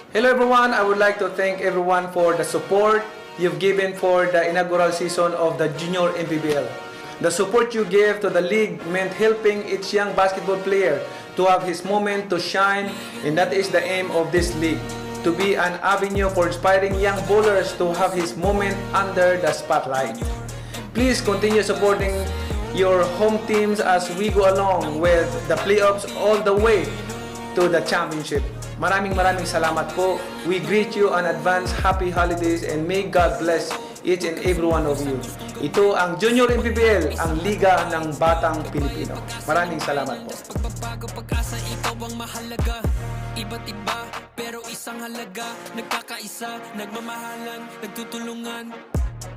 Hello everyone, I would like to thank everyone for the support you've given for the inaugural season of the Junior MPBL. The support you gave to the league meant helping each young basketball player to have his moment to shine, and that is the aim of this league, to be an avenue for inspiring young bowlers to have his moment under the spotlight. Please continue supporting your home teams as we go along with the playoffs all the way to the championship. Maraming salamat po. We greet you on advance happy holidays and may God bless each and every one of you. Ito ang Junior MPBL, ang Liga ng Batang Pilipino. Maraming salamat po. Pagbabago pag-asa, ikaw ang mahalaga. Iba't iba, pero isang halaga. Nagkakaisa, nagmamahalan, nagtutulungan.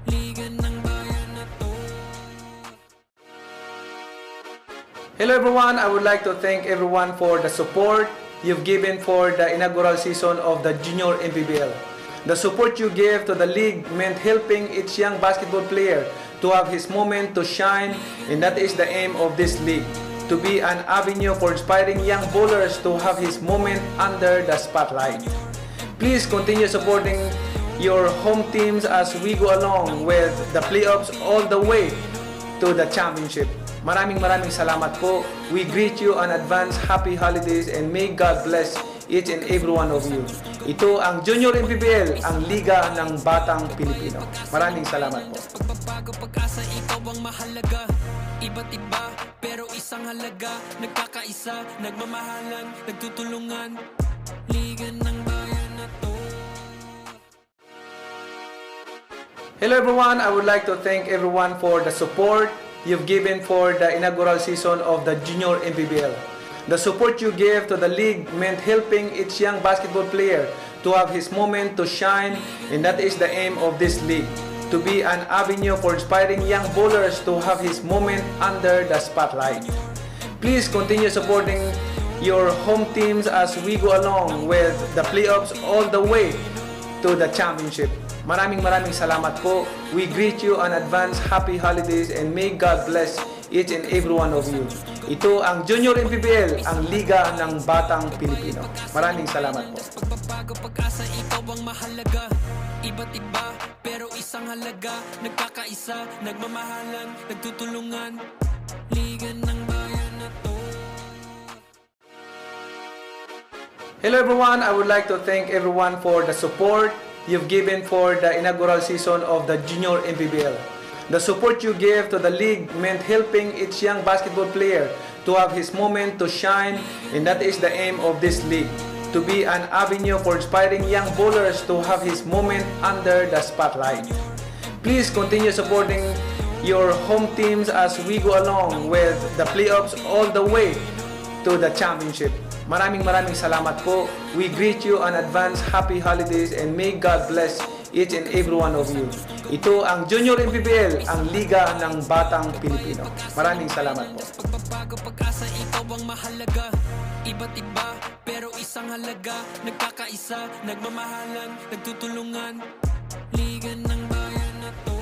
Liga ng bayan na to. Hello everyone, I would like to thank everyone for the support you've given for the inaugural season of the Junior MPBL. The support you gave to the league meant helping each young basketball player to have his moment to shine, and that is the aim of this league, to be an avenue for inspiring young bowlers to have his moment under the spotlight. Please continue supporting your home teams as we go along with the playoffs all the way to the championship. Maraming salamat po. We greet you on advance happy holidays and may God bless each and every one of you. Ito ang Junior MPBL, ang Liga ng Batang Pilipino. Maraming salamat po. Pagbabago pag-asa, ikaw ang mahalaga. Iba't iba, pero isang halaga. Nagkakaisa, nagmamahalan, nagtutulungan. Liga ng bayan na to. Hello everyone, I would like to thank everyone for the support you've given for the inaugural season of the Junior MPBL. The support you gave to the league meant helping each young basketball player to have his moment to shine, and that is the aim of this league, to be an avenue for inspiring young bowlers to have his moment under the spotlight. Please continue supporting your home teams as we go along with the playoffs all the way to the championship. Maraming salamat po. We greet you on advance happy holidays and may God bless each and every one of you. Ito ang Junior MPBL, ang Liga ng Batang Pilipino. Maraming salamat po. Pagbabago pag-asa, ikaw ang mahalaga. Iba't iba, pero isang halaga. Nagkakaisa, nagmamahalan, nagtutulungan. Liga ng bayan na to. Hello everyone, I would like to thank everyone for the support you've given for the inaugural season of the Junior MPBL. The support you gave to the league meant helping each young basketball player to have his moment to shine, and that is the aim of this league, to be an avenue for inspiring young bowlers to have his moment under the spotlight. Please continue supporting your home teams as we go along with the playoffs all the way to the championship. Maraming salamat po. We greet you on advance happy holidays and may God bless each and every one of you. Ito ang Junior MPBL, ang Liga ng Batang Pilipino. Maraming salamat po. Pagbabago pag-asa, ikaw ang mahalaga. Iba't iba, pero isang halaga. Nagkakaisa, nagmamahalan, nagtutulungan. Liga ng bayan na to.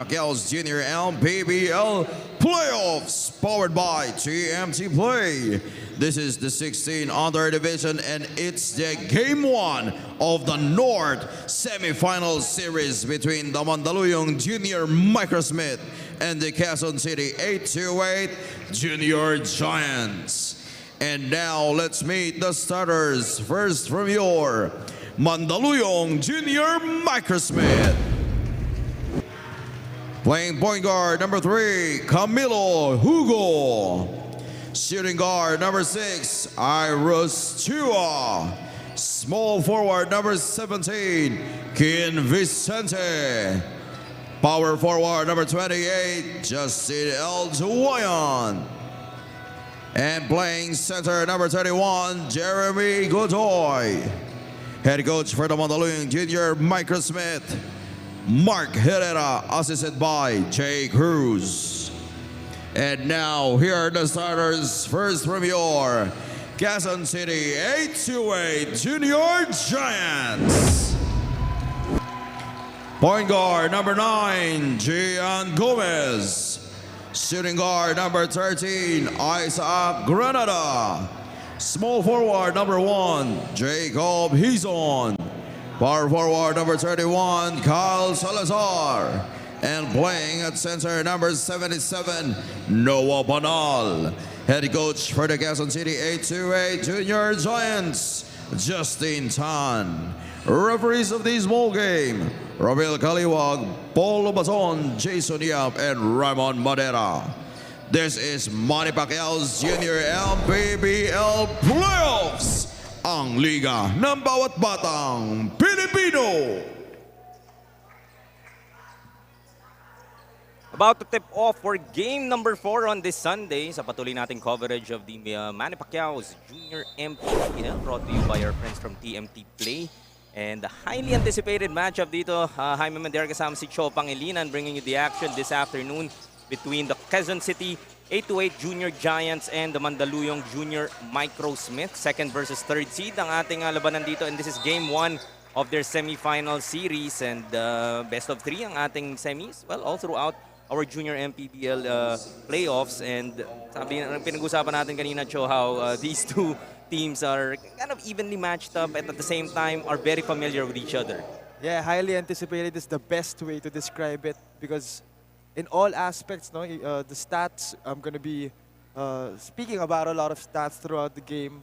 Girls Junior MPBL Playoffs, powered by TMT Play. This is the 16 under division, and it's the game 1 of the North semifinal series between the Mandaluyong Junior Microsmith and the Quezon City 828 Junior Giants. And now let's meet the starters. First from your Mandaluyong Junior Microsmith. Playing point guard, number 3, Camilo Hugo. Shooting guard, number 6, Iris Chua. Small forward, number 17, Kin Vicente. Power forward, number 28, Justin L. Duayan. And playing center, number 31, Jeremy Godoy. Head coach for the Mandaluyong Junior Microsmith, Mark Herrera, assisted by Jay Cruz. And now, here are the starters. First from your Quezon City 828 Junior Giants. Point guard number 9, Gian Gomez. Shooting guard number 13, Isaac Granada. Small forward number 1, Jacob Hizon. Power forward number 31, Kyle Salazar. And playing at center number 77, Noah Banal. Head coach for the Quezon City 828 Junior Giants, Justin Tan. Referees of this ball game, Rafael Kaliwag, Paul Lobazon, Jason Yap, and Raymond Madera. This is Manny Pacquiao's Junior MPBL Playoffs, ang liga ng bawat batang Pilipino. About to tip off for game number 4 on this Sunday sa patuloy nating coverage of the Manny Pacquiao's Junior MPBL, brought to you by our friends from TMT Play. And the highly anticipated matchup dito, Jaime Mendera kasama si Cho Pangilinan, bringing you the action this afternoon between the Quezon City 828 Junior Giants and the Mandaluyong Junior Micro Smith. Second versus third seed ang ating labanan dito, and this is game 1 of their semi-final series, and best of 3 ang ating semis. Well, all throughout our Junior MPBL playoffs, and sabi pinag-usapan natin kanina, Cho, how these two teams are kind of evenly matched up and at the same time are very familiar with each other. Yeah, highly anticipated is the best way to describe it, because in all aspects, no, the stats, I'm going to be speaking about a lot of stats throughout the game,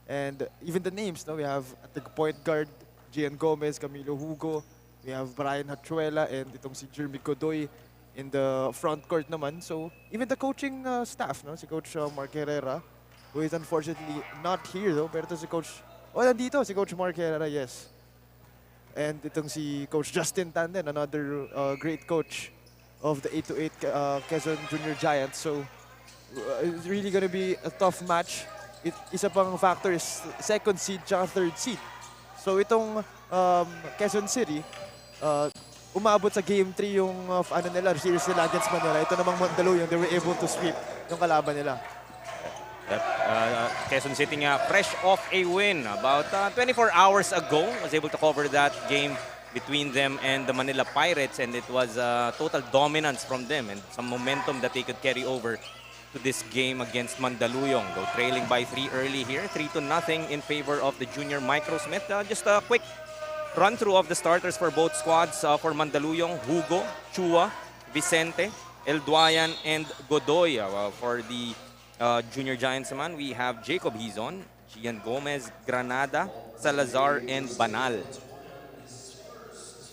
and even the names. No, we have at the point guard, Gian Gomez, Camilo Hugo, we have Brian Hachuela, and itong si Jeremy Godoy in the front court naman. So even the coaching staff, no, si Coach Mark Herrera, who is unfortunately not here though, pero ito si Coach, nandito, si Coach Mark Herrera, yes. And itong si Coach Justin Tan din, another great coach of the 828 Quezon Junior Giants. So it's really gonna be a tough match. Isa pang factor is second seed tsaka third seed. So itong Quezon City, umabot sa game 3 yung series nila against Manila. Ito namang Mandaluyong, they were able to sweep yung kalaban nila. Quezon City nga fresh off a win about 24 hours ago, was able to cover that game between them and the Manila Pirates, and it was total dominance from them and some momentum that they could carry over to this game against Mandaluyong. Though trailing by 3 early here, 3-0 in favor of the Junior Micro Smith. Just a quick run through of the starters for both squads. For Mandaluyong, Hugo, Chua, Vicente, Elduayan, and Godoy. For the Junior Giants naman, we have Jacob Hizon, Gian Gomez, Granada, Salazar, and Banal.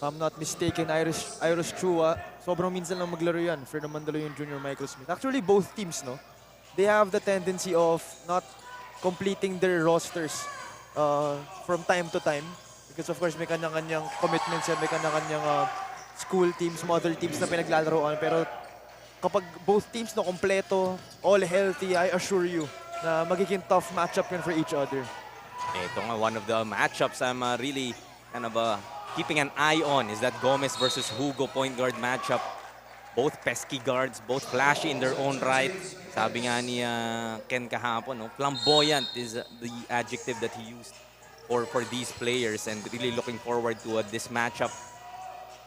If I'm not mistaken, Iris Chua, sobrang minsan lang maglaro yan for the Mandaluyong Junior Micro Smith. Actually, both teams, no, they have the tendency of not completing their rosters from time to time. Because of course, may kanya-kanyang commitments yan, may kanya-kanyang school teams, mother teams na pinaglalaroan. Pero kapag both teams na kompleto, all healthy, I assure you na magiging tough matchup yun for each other. Ito nga, one of the matchups I'm really kind of keeping an eye on is that Gomez versus Hugo point guard matchup. Both pesky guards, both flashy in their own right. Sabi nga ni Ken kahapon, no? Flamboyant is the adjective that he used for these players, and really looking forward to this matchup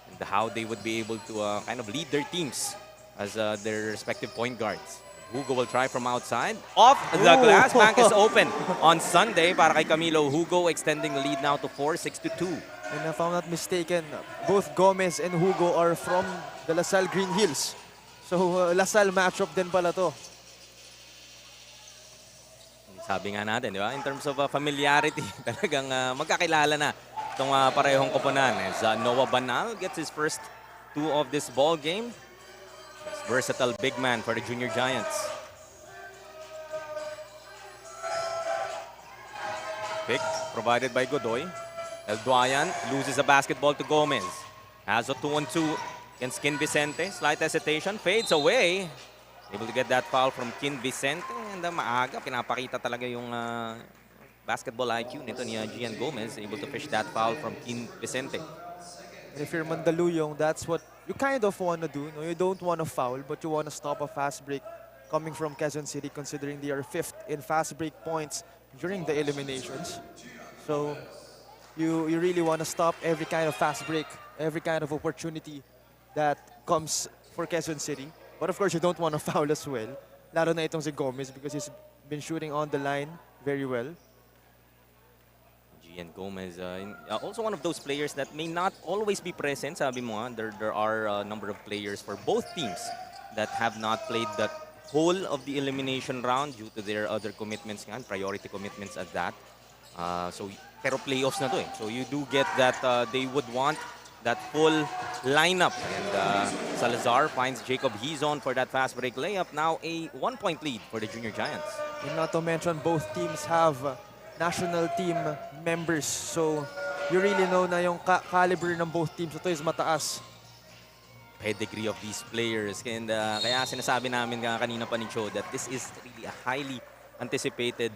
and how they would be able to kind of lead their teams as their respective point guards. Hugo will try from outside. Off the glass. Bank is open on Sunday para kay Camilo Hugo, extending the lead now to 4, 6-2. And if I'm not mistaken, both Gomez and Hugo are from the LaSalle Green Hills. So LaSalle matchup din pala to. Sabi nga natin, di ba? In terms of familiarity, talagang magkakilala na itong parehong koponan. As Noah Banal gets his first 2 of this ball game. Versatile big man for the Junior Giants. Pick provided by Godoy. Elduayan loses a basketball to Gomez. Has a 2-on-2 against Kin Vicente. Slight hesitation, fades away. Able to get that foul from Kin Vicente. And maaga, pinapakita talaga yung basketball IQ nito ni Gian Gomez. Able to fish that foul from Kin Vicente. And if you're Mandaluyong, that's what you kind of want to do. No, you don't want to foul, but you want to stop a fast break coming from Quezon City, considering they are 5th in fast break points during the eliminations. So you really want to stop every kind of fast break, every kind of opportunity that comes for Quezon City. But of course, you don't want to foul as well. Lalo na itong si Gomez because he's been shooting on the line very well. Gian Gomez, also one of those players that may not always be present. Sabi mo, there are a number of players for both teams that have not played the whole of the elimination round due to their other commitments, priority commitments at that. Pero playoffs na to eh. So you do get that they would want that full lineup. And Salazar finds Jacob Hizon for that fast break layup. Now a 1-point lead for the Junior Giants. And not to mention, both teams have national team members. So you really know na yung caliber ng both teams ito is mataas. Pedigree of these players. And kaya sinasabi namin kanina pa ni Cho that this is really a highly anticipated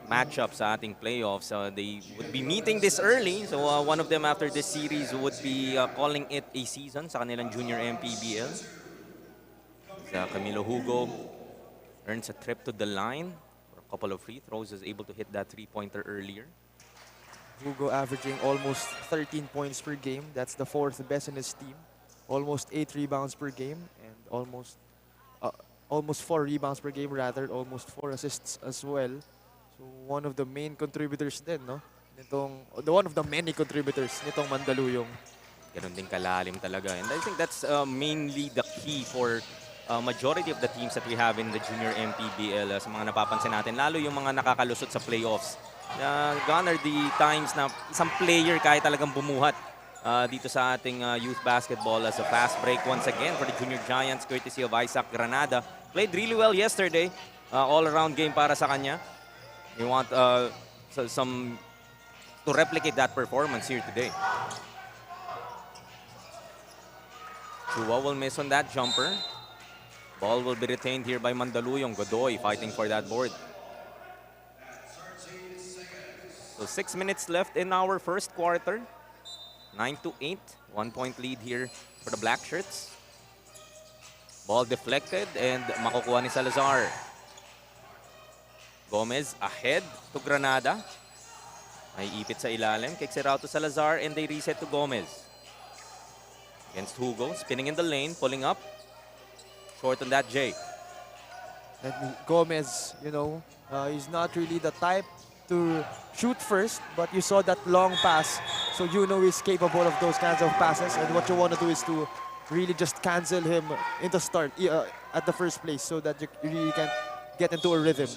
matchup sa ating playoffs. They would be meeting this early. So one of them after this series would be calling it a season sa kanilang Junior MPBL. Camilo Hugo earns a trip to the line for a couple of free throws. Is able to hit that three-pointer earlier. Hugo averaging almost 13 points per game. That's the 4th best in his team. Almost 8 rebounds per game and almost 4 rebounds per game rather. Almost 4 assists as well. So one of the main contributors din, no? One of the many contributors nitong Mandaluyong. Ganun din kalalim talaga. And I think that's mainly the key for majority of the teams that we have in the Junior MPBL. Sa mga napapansin natin, lalo yung mga nakakalusot sa playoffs. Gone are the times na isang player kaya talagang bumuhat dito sa ating youth basketball as a fast break once again for the Junior Giants courtesy of Isaac Granada. Played really well yesterday. All-around game para sa kanya. You want to replicate that performance here today. Chua will miss on that jumper. Ball will be retained here by Mandaluyong. Godoy fighting for that board. So 6 minutes left in our first quarter. 9-8. 1-point lead here for the Black Shirts. Ball deflected and makukuha ni Salazar. Gomez ahead to Granada. May ipit sa ilalim. Kicks it out to Salazar and they reset to Gomez. Against Hugo. Spinning in the lane. Pulling up. Short on that J. And Gomez, you know, he's not really the type to shoot first, but you saw that long pass. So you know he's capable of those kinds of passes. And what you want to do is to really just cancel him in the start at the first place so that you really can get into a rhythm.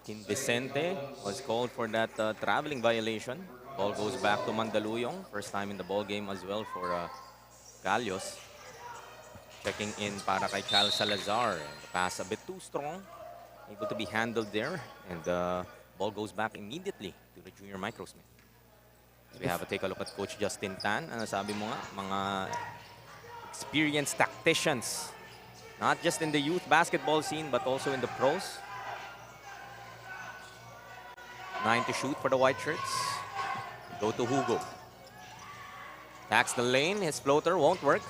Kin Vicente was called for that traveling violation. Ball goes back to Mandaluyong. First time in the ball game as well for Calios. Checking in para kay Cal Salazar. The pass a bit too strong. Able to be handled there. And ball goes back immediately to the Junior Microsmith. We have a take a look at Coach Justin Tan. Ano sabi mo nga? Mga experienced tacticians. Not just in the youth basketball scene but also in the pros. 9 to shoot for the white shirts. Go to Hugo. Attacks the lane. His floater won't work.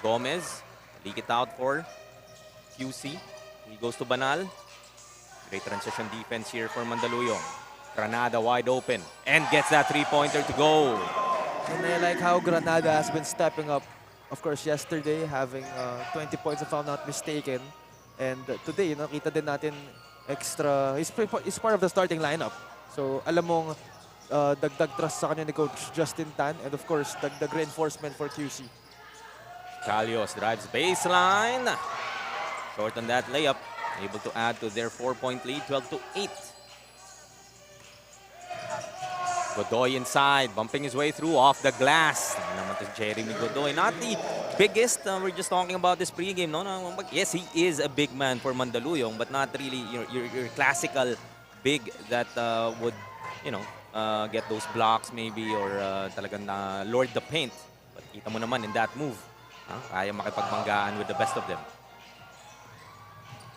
Gomez. Leak it out for QC. He goes to Banal. Great transition defense here for Mandaluyong. Granada wide open. And gets that three-pointer to go. And I like how Granada has been stepping up. Of course, yesterday having 20 points if I'm not mistaken. And today, nakita din natin extra, he's part of the starting lineup. So alam mong dagdag trust sa kanya ni Coach Justin Tan and of course dagdag reinforcement for QC. Calios drives baseline. Short on that layup. Able to add to their 4-point lead, 12-8. Godoy inside, bumping his way through off the glass. Naman to Jeremy Godoy. Not the biggest, we're just talking about this pregame, no? Yes, he is a big man for Mandaluyong, but not really your classical big that would, you know, get those blocks maybe or talagang lord the paint. But kita mo naman in that move, kaya makipagbanggaan with the best of them.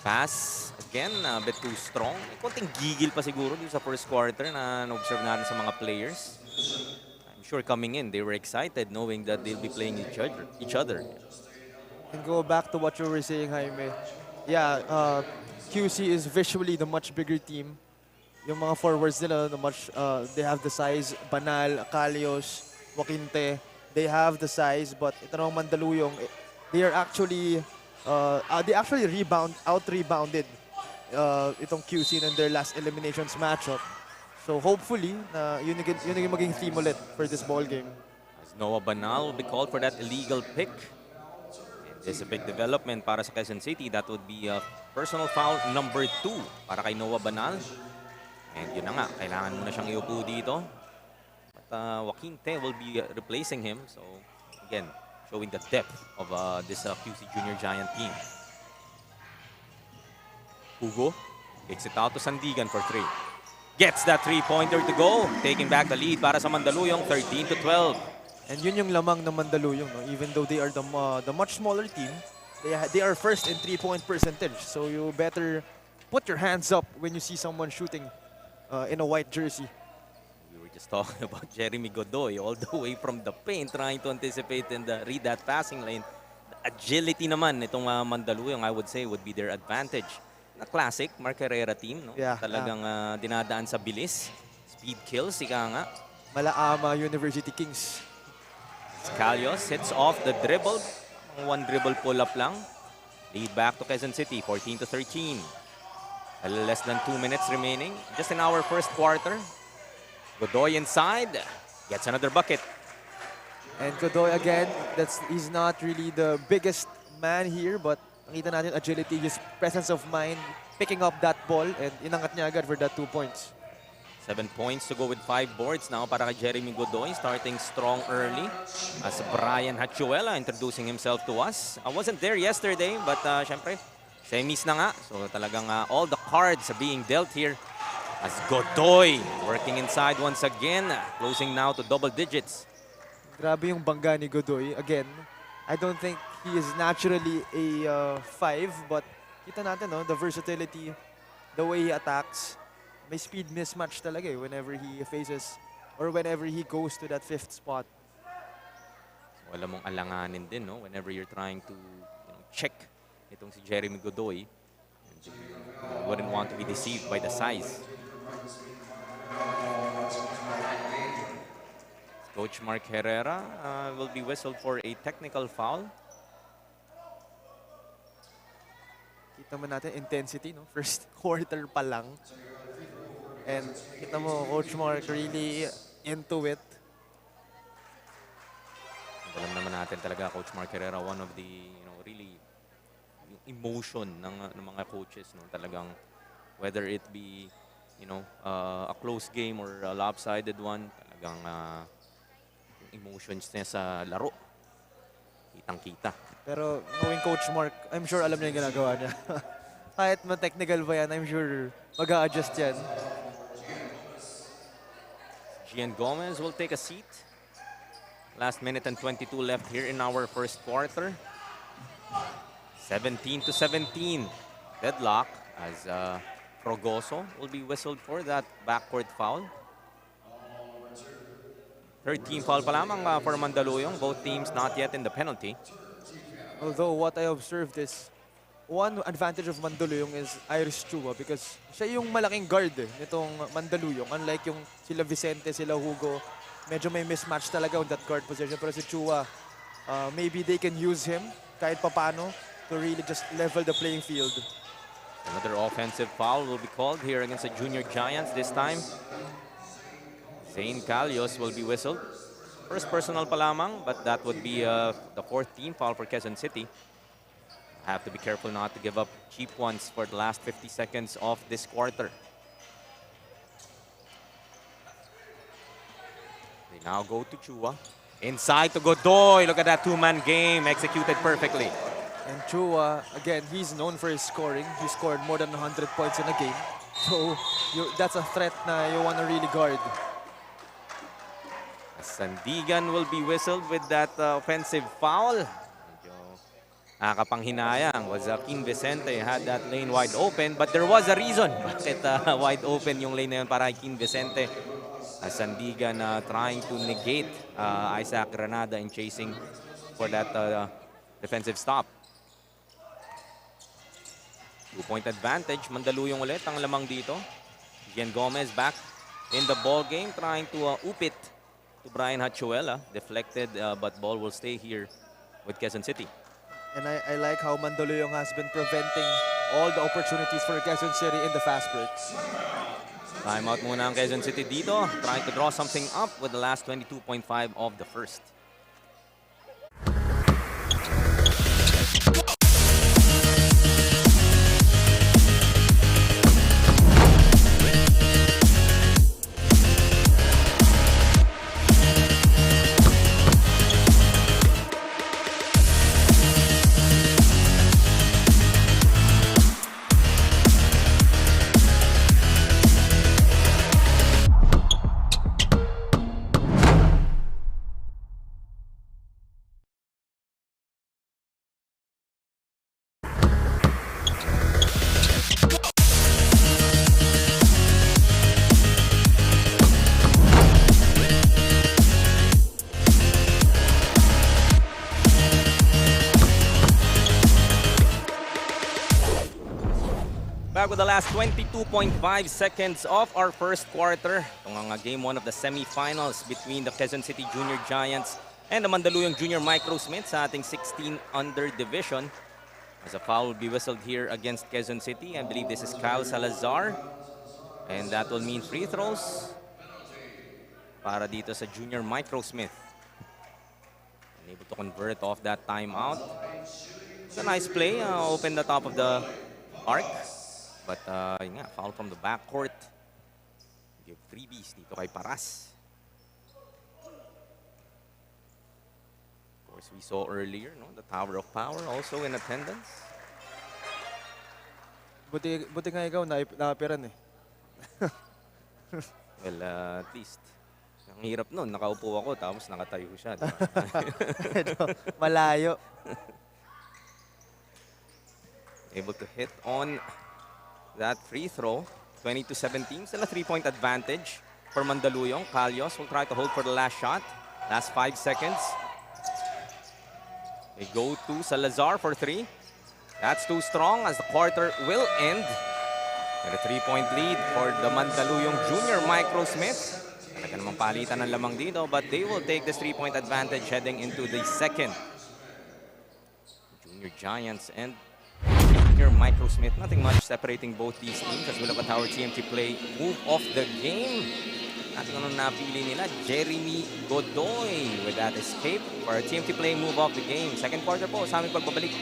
Pass, again, a bit too strong. May konting gigil pa siguro dito sa first quarter na na-observe natin sa mga players. I'm sure coming in, they were excited knowing that they'll be playing each other. And go back to what you were saying, Jaime. Yeah, QC is visually the much bigger team. Yung mga forwards nila, they have the size. Banal, Calios, Wakinte, they have the size. But ito namang Mandaluyong, they actually out-rebounded itong QC in their last eliminations matchup. So hopefully, yun yung maging theme ulit for this ball game. As Noah Banal will be called for that illegal pick. This is a big development para sa Quezon City. That would be personal foul number 2 para kay Noah Banal. And yun na nga, kailangan mo na siyang iupo dito. But Wakinte will be replacing him. So again, showing the depth of this QC Junior Giant team. Hugo kicks it out to Sandigan for 3. Gets that 3-pointer to go. Taking back the lead para sa Mandaluyong, 13-12. And yun yung lamang ng Mandaluyong, no? Even though they are the much smaller team, they are first in 3-point percentage. So you better put your hands up when you see someone shooting in a white jersey. We were just talking about Jeremy Godoy all the way from the paint, trying to anticipate and read that passing lane. The agility naman itong Mandaluyong, I would say, would be their advantage. Na classic Mark Herrera team, no? Yeah, Talagang dinadaan sa bilis. Speed kills, ika nga. Malaama University Kings. Calios hits off the dribble. One dribble pull-up lang. Lead back to Quezon City, 14-13. A little less than 2 minutes remaining. Just in our first quarter. Godoy inside. Gets another bucket. And Godoy again, he's not really the biggest man here, but nakita natin agility, his presence of mind, picking up that ball, and inangat niya agad for that 2 points. 7 points to go with 5 boards now para kay Jeremy Godoy, starting strong early as Brian Hachuela introducing himself to us. I wasn't there yesterday, but syempre, semis na nga. So talagang all the cards are being dealt here as Godoy working inside once again, closing now to double digits. Grabe yung bangga ni Godoy. Again, I don't think he is naturally a 5, but kita natin, no, the versatility, the way he attacks. May speed mismatch talaga whenever he faces or whenever he goes to that 5th spot. Wala mong alanganin din, no? Whenever you're trying to check itong si Jeremy Godoy. You wouldn't want to be deceived by the size. Coach Mark Herrera will be whistled for a technical foul. Kita mo natin intensity, no? First quarter pa lang. And kita mo, Coach Mark really into it. Alam naman natin talaga, Coach Mark Herrera, one of the, really yung emotion ng mga coaches, no? Talagang whether it be, a close game or a lopsided one, talagang emotions niya sa laro. Kitang-kita. Pero knowing Coach Mark, I'm sure alam niya yung ginagawa niya. Kahit ma-technical ba yan, I'm sure mag-a-adjust yan. Gian Gomez will take a seat. Last minute and 22 left here in our first quarter. 17-17. Deadlock as Progoso will be whistled for that backcourt foul. 13 foul pa lamang for Mandaluyong. Both teams not yet in the penalty. Although what I observed is, one advantage of Mandaluyong is Iris Chua because siya yung malaking guard nitong Mandaluyong. Unlike yung sila Vicente, sila Hugo, medyo may mismatch talaga on that guard position. Pero si Chua, maybe they can use him kahit papano to really just level the playing field. Another offensive foul will be called here against the Junior Giants this time. Zane Calios will be whistled. First personal pa lamang, but that would be the 4th team foul for Quezon City. Have to be careful not to give up cheap ones for the last 50 seconds of this quarter. They now go to Chua. Inside to Godoy. Look at that two-man game executed perfectly. And Chua, again, he's known for his scoring. He scored more than 100 points in a game. So that's a threat na you want to really guard. Sandigan will be whistled with that offensive foul. Nakakapanghinayang was King Vicente had that lane wide open, but there was a reason bakit wide open yung lane na yun para kay King Vicente. Sandigan trying to negate Isaac Granada in chasing for that defensive stop. 2-point advantage. Mandaluyong ulit ang lamang dito. Gian Gomez back in the ball game, trying to oop it to Brian Hachuela. Deflected, but ball will stay here with Quezon City. And I like how Mandaluyong has been preventing all the opportunities for Quezon City in the fast breaks. Timeout muna ang Quezon City dito, trying to draw something up with the last 22.5 of the first. Back with the last 22.5 seconds of our first quarter. Ito ang game 1 of the semifinals between the Quezon City Junior Giants and the Mandaluyong Junior Microsmith sa ating 16 under division. As a foul will be whistled here against Quezon City. I believe this is Kyle Salazar. And that will mean free throws para dito sa Junior Microsmith. Unable to convert off that timeout. It's a nice play. Open the top of the arc. But yun nga, foul from the backcourt. Give freebies dito kay Paras. Of course, we saw earlier, no, the Tower of Power also in attendance. Buti nga ikaw, naapiran eh. Well, at least, ang hirap nun. Nakaupo ako, tapos nakatayo siya. Diba? Malayo. Able to hit on that free throw. 20-17. Still a 3-point advantage for Mandaluyong. Calios will try to hold for the last shot. Last 5 seconds. They go to Salazar for 3. That's too strong as the quarter will end. And a 3-point lead for the Mandaluyong Junior Microsmith. Talaga namang palitan ng lamang dito, but they will take this 3-point advantage heading into the second. Junior Giants and Junior Microsmith. Nothing much separating both these teams as we look at how our TMT play move off the game. Natin anong napili nila. Jeremy Godoy with that escape for our TMT play move off the game. Second quarter po sa aming pagbabalik.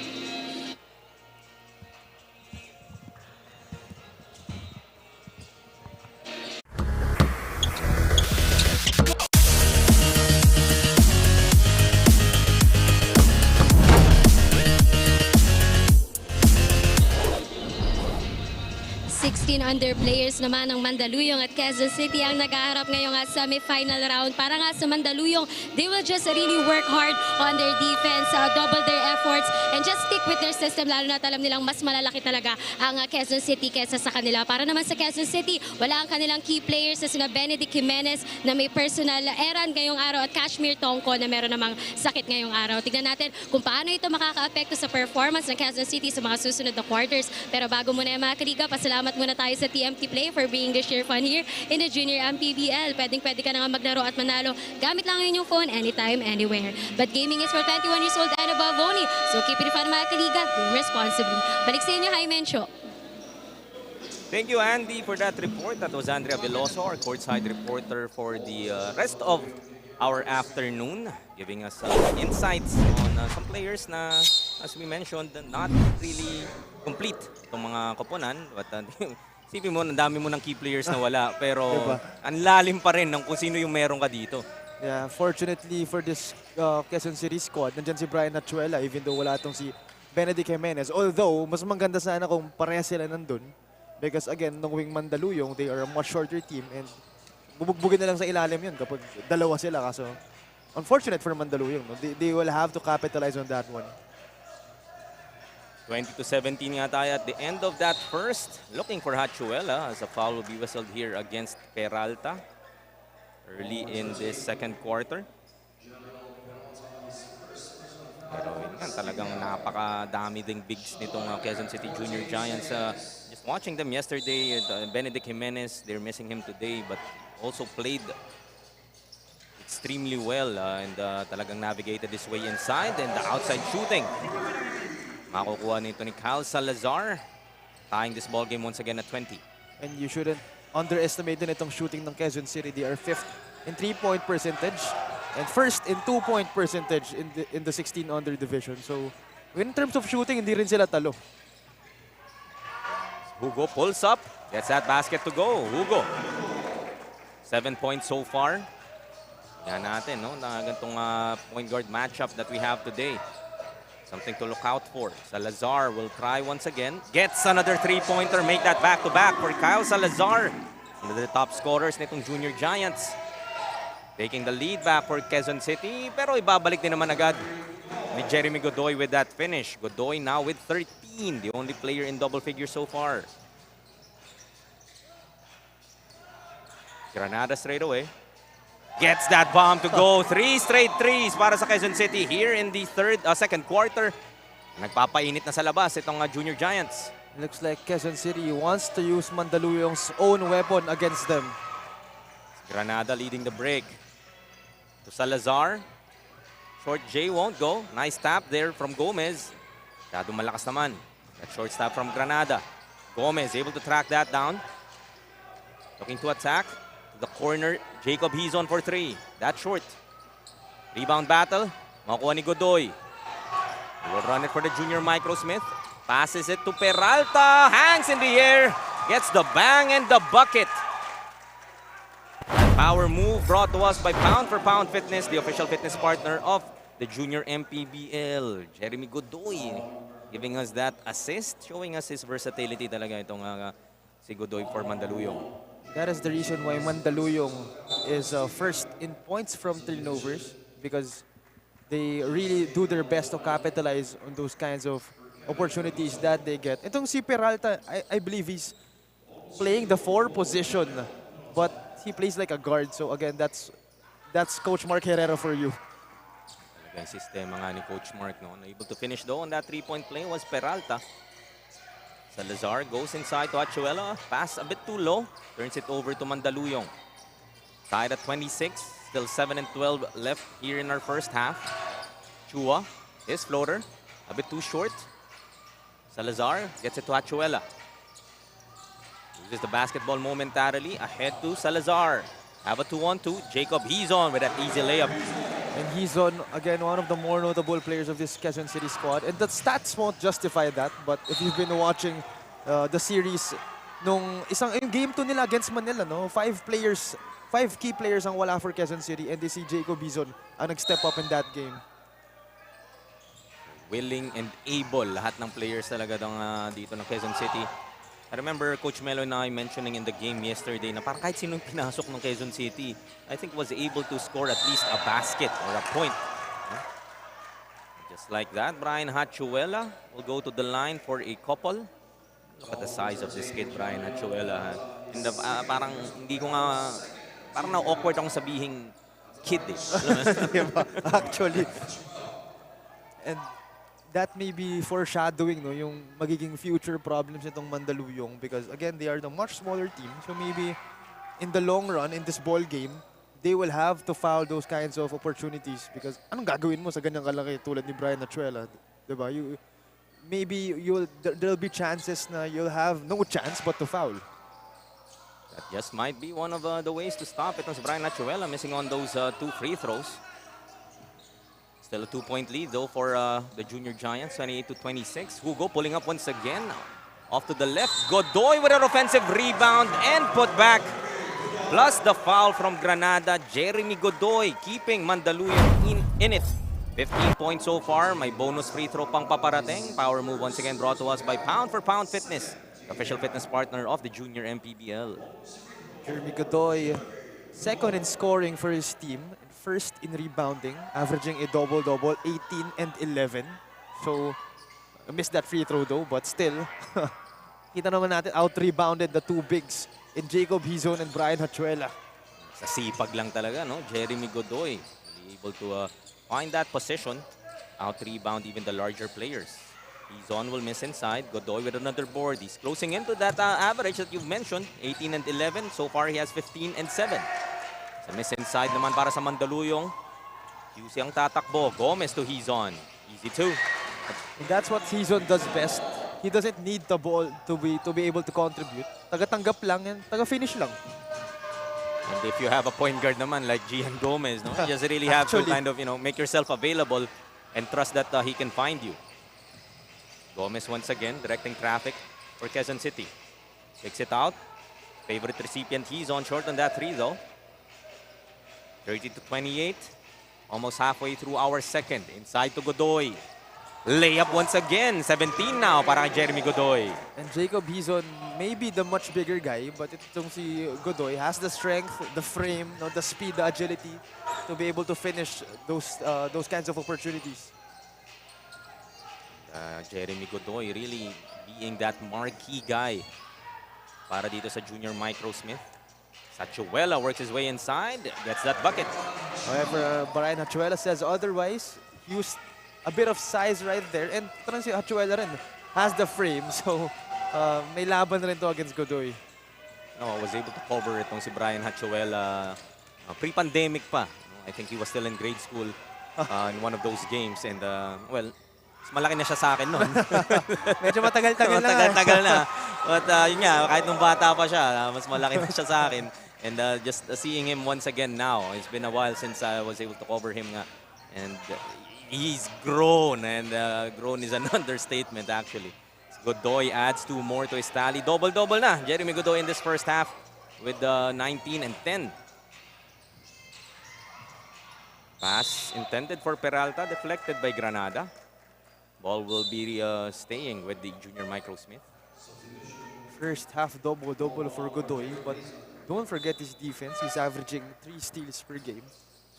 Under players naman ng Mandaluyong at Quezon City ang nag-aharap ngayong semi-final round. Para nga sa Mandaluyong, they will just really work hard on their defense, double their efforts, and just stick with their system, lalo na alam nilang mas malalaki talaga ang Quezon City kesa sa kanila. Para naman sa Quezon City, wala ang kanilang key players na sina Benedict Jimenez na may personal errand ngayong araw at Kashmir Tongko na meron namang sakit ngayong araw. Tignan natin kung paano ito makaka-apekto sa performance ng Quezon City sa mga susunod na quarters. Pero bago muna yung mga kaliga, pasalamat muna tayo sa TMT Play for being the share fun here in the Junior MPBL. Pwede ka na nga maglaro at manalo. Gamit lang yung phone anytime, anywhere. But gaming is for 21 years old and above only. So keep it fun mga kaliga, game responsibly. Balik sa inyo, Jaime Mencho. Thank you, Andy, for that report. That was Andrea Veloso, our courtside reporter for the rest of our afternoon, giving us insights on some players na, as we mentioned, not really complete itong mga koponan. But sipin mo, ang dami mo ng key players na wala. Pero diba? Ang lalim pa rin ng kung sino yung meron ka dito. Yeah, fortunately for this Quezon City squad, nandyan si Brian Hachuela, even though wala itong si Benedict Jimenez. Although, mas maganda sana kung pareha sila nandun. Because again, nung wing Mandaluyong, they are a much shorter team and bubugbugin na lang sa ilalim yun kapag dalawa sila. Kaso, unfortunate for Mandaluyong. No? They will have to capitalize on that one. 20-17 nga tayo at the end of that first. Looking for Hachuela as a foul will be whistled here against Peralta early in this second quarter. Pero yun nga, talagang napakadami ding bigs nitong Quezon City Junior Giants. Just watching them yesterday, Benedict Jimenez, they're missing him today, but also played extremely well and talagang navigated this way inside and the outside shooting. Makukuha nito ni Kyle Salazar, tying this ball game once again at 20. And you shouldn't underestimate din itong shooting ng Quezon City. They are 5th in 3-point percentage and 1st in 2-point percentage in the 16 under division. So in terms of shooting, hindi rin sila talo. Hugo pulls up, gets that basket to go. Hugo, 7 points so far. Yan natin, no? Na ganitong point guard matchup that we have today. Something to look out for. Salazar will try once again. Gets another 3-pointer. Make that back-to-back for Kyle Salazar. One of the top scorers nitong Junior Giants. Taking the lead back for Quezon City. Pero ibabalik din naman agad ni Jeremy Godoy with that finish. Godoy now with 13. The only player in double figures so far. Granada straight away. Gets that bomb to go. 3 straight threes para sa Quezon City here in the second quarter. Nagpapainit na sa labas itong Junior Giants. Looks like Quezon City wants to use Mandaluyong's own weapon against them. Granada leading the break. To Salazar. Short J won't go. Nice tap there from Gomez. Masyadong malakas naman. That short stop from Granada. Gomez able to track that down. Looking to attack. The corner, Jacob Hizon for 3. That's short. Rebound battle. Makuha ni Godoy. He will run it for the junior Micro Smith. Passes it to Peralta. Hangs in the air. Gets the bang and the bucket. Power move brought to us by Pound for Pound Fitness, the official fitness partner of the Junior MPBL. Jeremy Godoy giving us that assist, showing us his versatility talaga itong si Godoy for Mandaluyong. That is the reason why Mandaluyong is first in points from turnovers, because they really do their best to capitalize on those kinds of opportunities that they get. Itong si Peralta, I believe he's playing the 4 position, but he plays like a guard. So again, that's Coach Mark Herrera for you. Talagang sistema nga ni Coach Mark, no? Able to finish though on that 3-point play was Peralta. Salazar goes inside to Achuela. Pass a bit too low. Turns it over to Mandaluyong. Tied at 26. Still 7 and 12 left here in our first half. Chua, his floater. A bit too short. Salazar gets it to Achuela. Loses the basketball momentarily. Ahead to Salazar. Have a 2-on-2. Jacob Hizon with that easy layup. And Hizon, again, one of the more notable players of this Quezon City squad. And the stats won't justify that. But if you've been watching the series, yung game 2 nila against Manila, no? 5 key players ang wala for Quezon City. And they see Jacob Hizon ang nag-step up in that game. Willing and able. Lahat ng players talaga dito ng Quezon City. I remember Coach Melo and I mentioning in the game yesterday na parang kahit sinong pinasok ng Quezon City, I think was able to score at least a basket or a point. Just like that, Brian Hachuela will go to the line for a couple. Look at the size of this kid, Brian Hachuela. And parang hindi ko nga, parang na-awkward akong sabihin kid eh. Actually. And that may be foreshadowing, no, yung magiging future problems nitong Mandaluyong, because again, they are the much smaller team. So maybe in the long run, in this ball game, they will have to foul those kinds of opportunities, because anong gagawin mo sa ganyang kalaki tulad ni Brian Achuela, diba? There'll be chances na you'll have no chance but to foul. That just might be one of the ways to stop it. As Brian Achuela missing on those 2 free throws. Still a 2-point lead though for the Junior Giants, 28-26. Hugo pulling up once again. Off to the left. Godoy with an offensive rebound and put back. Plus the foul from Granada. Jeremy Godoy keeping Mandaluyong in it. 15 points so far. May bonus free throw pang paparating. Power move once again brought to us by Pound for Pound Fitness, the official fitness partner of the Junior MPBL. Jeremy Godoy, second in scoring for his team. First in rebounding, averaging a double-double, 18 and 11. So, I missed that free throw though, but still, kita naman natin, out-rebounded the 2 bigs in Jacob Hizon and Brian Hachuela. Sa sipag lang talaga, no? Jeremy Godoy able to find that position. out-rebound even the larger players. Quezon will miss inside. Godoy with another board. He's closing into that average that you've mentioned, 18 and 11. So far, he has 15 and 7. Sa miss inside naman para sa Mandaluyong. QC ang tatakbo. Gomez to Quezon. Easy two. And that's what Quezon does best. He doesn't need the ball to be able to contribute. Taga-tanggap lang and taga-finish lang. And if you have a point guard naman like Gian Gomez, no, you just really have to kind of, make yourself available and trust that he can find you. Gomez once again directing traffic for Quezon City. Takes it out. Favorite recipient, he's on short on that three though. 30 to 28. Almost halfway through our second. Inside to Godoy. Layup once again. 17 now para kay Jeremy Godoy. And Jacob Quezon may be the much bigger guy, but itong si Godoy has the strength, the frame, the speed, the agility to be able to finish those kinds of opportunities. Jeremy Godoy really being that marquee guy para dito sa Junior Micro Smith. Hachuela works his way inside, gets that bucket. However, Brian Hachuela says otherwise. He used a bit of size right there. And si Hachuela rin has the frame. So, may laban rin to against Godoy. No, was able to cover itong si Brian Hachuela pre-pandemic pa. I think he was still in grade school in one of those games. And, well, malaki na siya sa akin noon. Medyo matagal-tagal na. Matagal-tagal na. But yun nga, kahit nung bata pa siya, mas malaki na siya sa akin. And just seeing him once again now, it's been a while since I was able to cover him nga. And he's grown, and grown is an understatement actually. Godoy adds 2 more to his tally. Double-double na, Jeremy Godoy in this first half with 19 and 10. Pass intended for Peralta, deflected by Granada. Ball will be staying with the Junior Micro Smith. First half double-double for Godoy, but don't forget his defense. He's averaging 3 steals per game.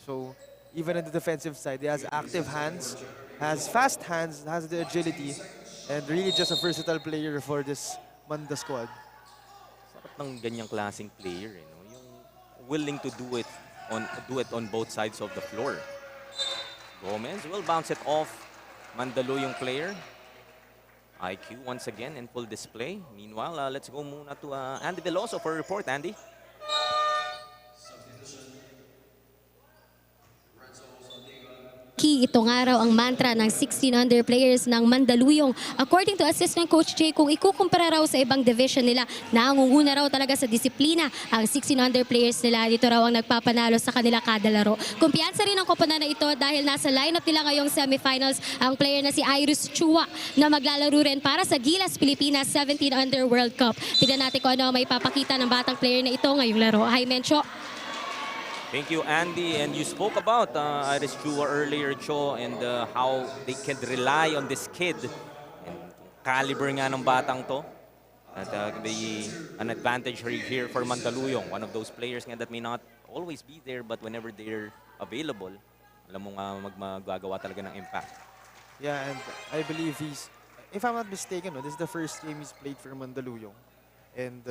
So even in the defensive side, he has active hands, has fast hands, has the agility, and really just a versatile player for this Manda squad. Sarap ng ganyang klaseng player, no? Yung willing to do it on both sides of the floor. Gomez will bounce it off. Mandaluyong player. IQ once again in full display. Meanwhile, let's go muna to Andy Veloso for a report. Andy? Key itong araw ang mantra ng 16 under players ng Mandaluyong. According to Assistant Coach Jay, kung ikukumpara raw sa ibang division nila, nangunguna raw talaga sa disiplina ang 16 under players nila. Dito raw ang nagpapanalo sa kanila kada laro. Kumpiyansa rin ang koponan na ito dahil nasa lineup nila ngayong semifinals ang player na si Iris Chua na maglalaro rin para sa Gilas Pilipinas 17 under World Cup. Tignan natin kung ano ang may papakita ng batang player na ito ngayong laro. Hi, Mencho. Thank you, Andy. And you spoke about Iris Chua earlier, Cho, and how they can rely on this kid. And caliber nga ng batang to. That can be an advantage here for Mandaluyong. One of those players nga that may not always be there, but whenever they're available, alam mo nga magagawa talaga ng impact. Yeah, and I believe he's, if I'm not mistaken, this is the first game he's played for Mandaluyong. And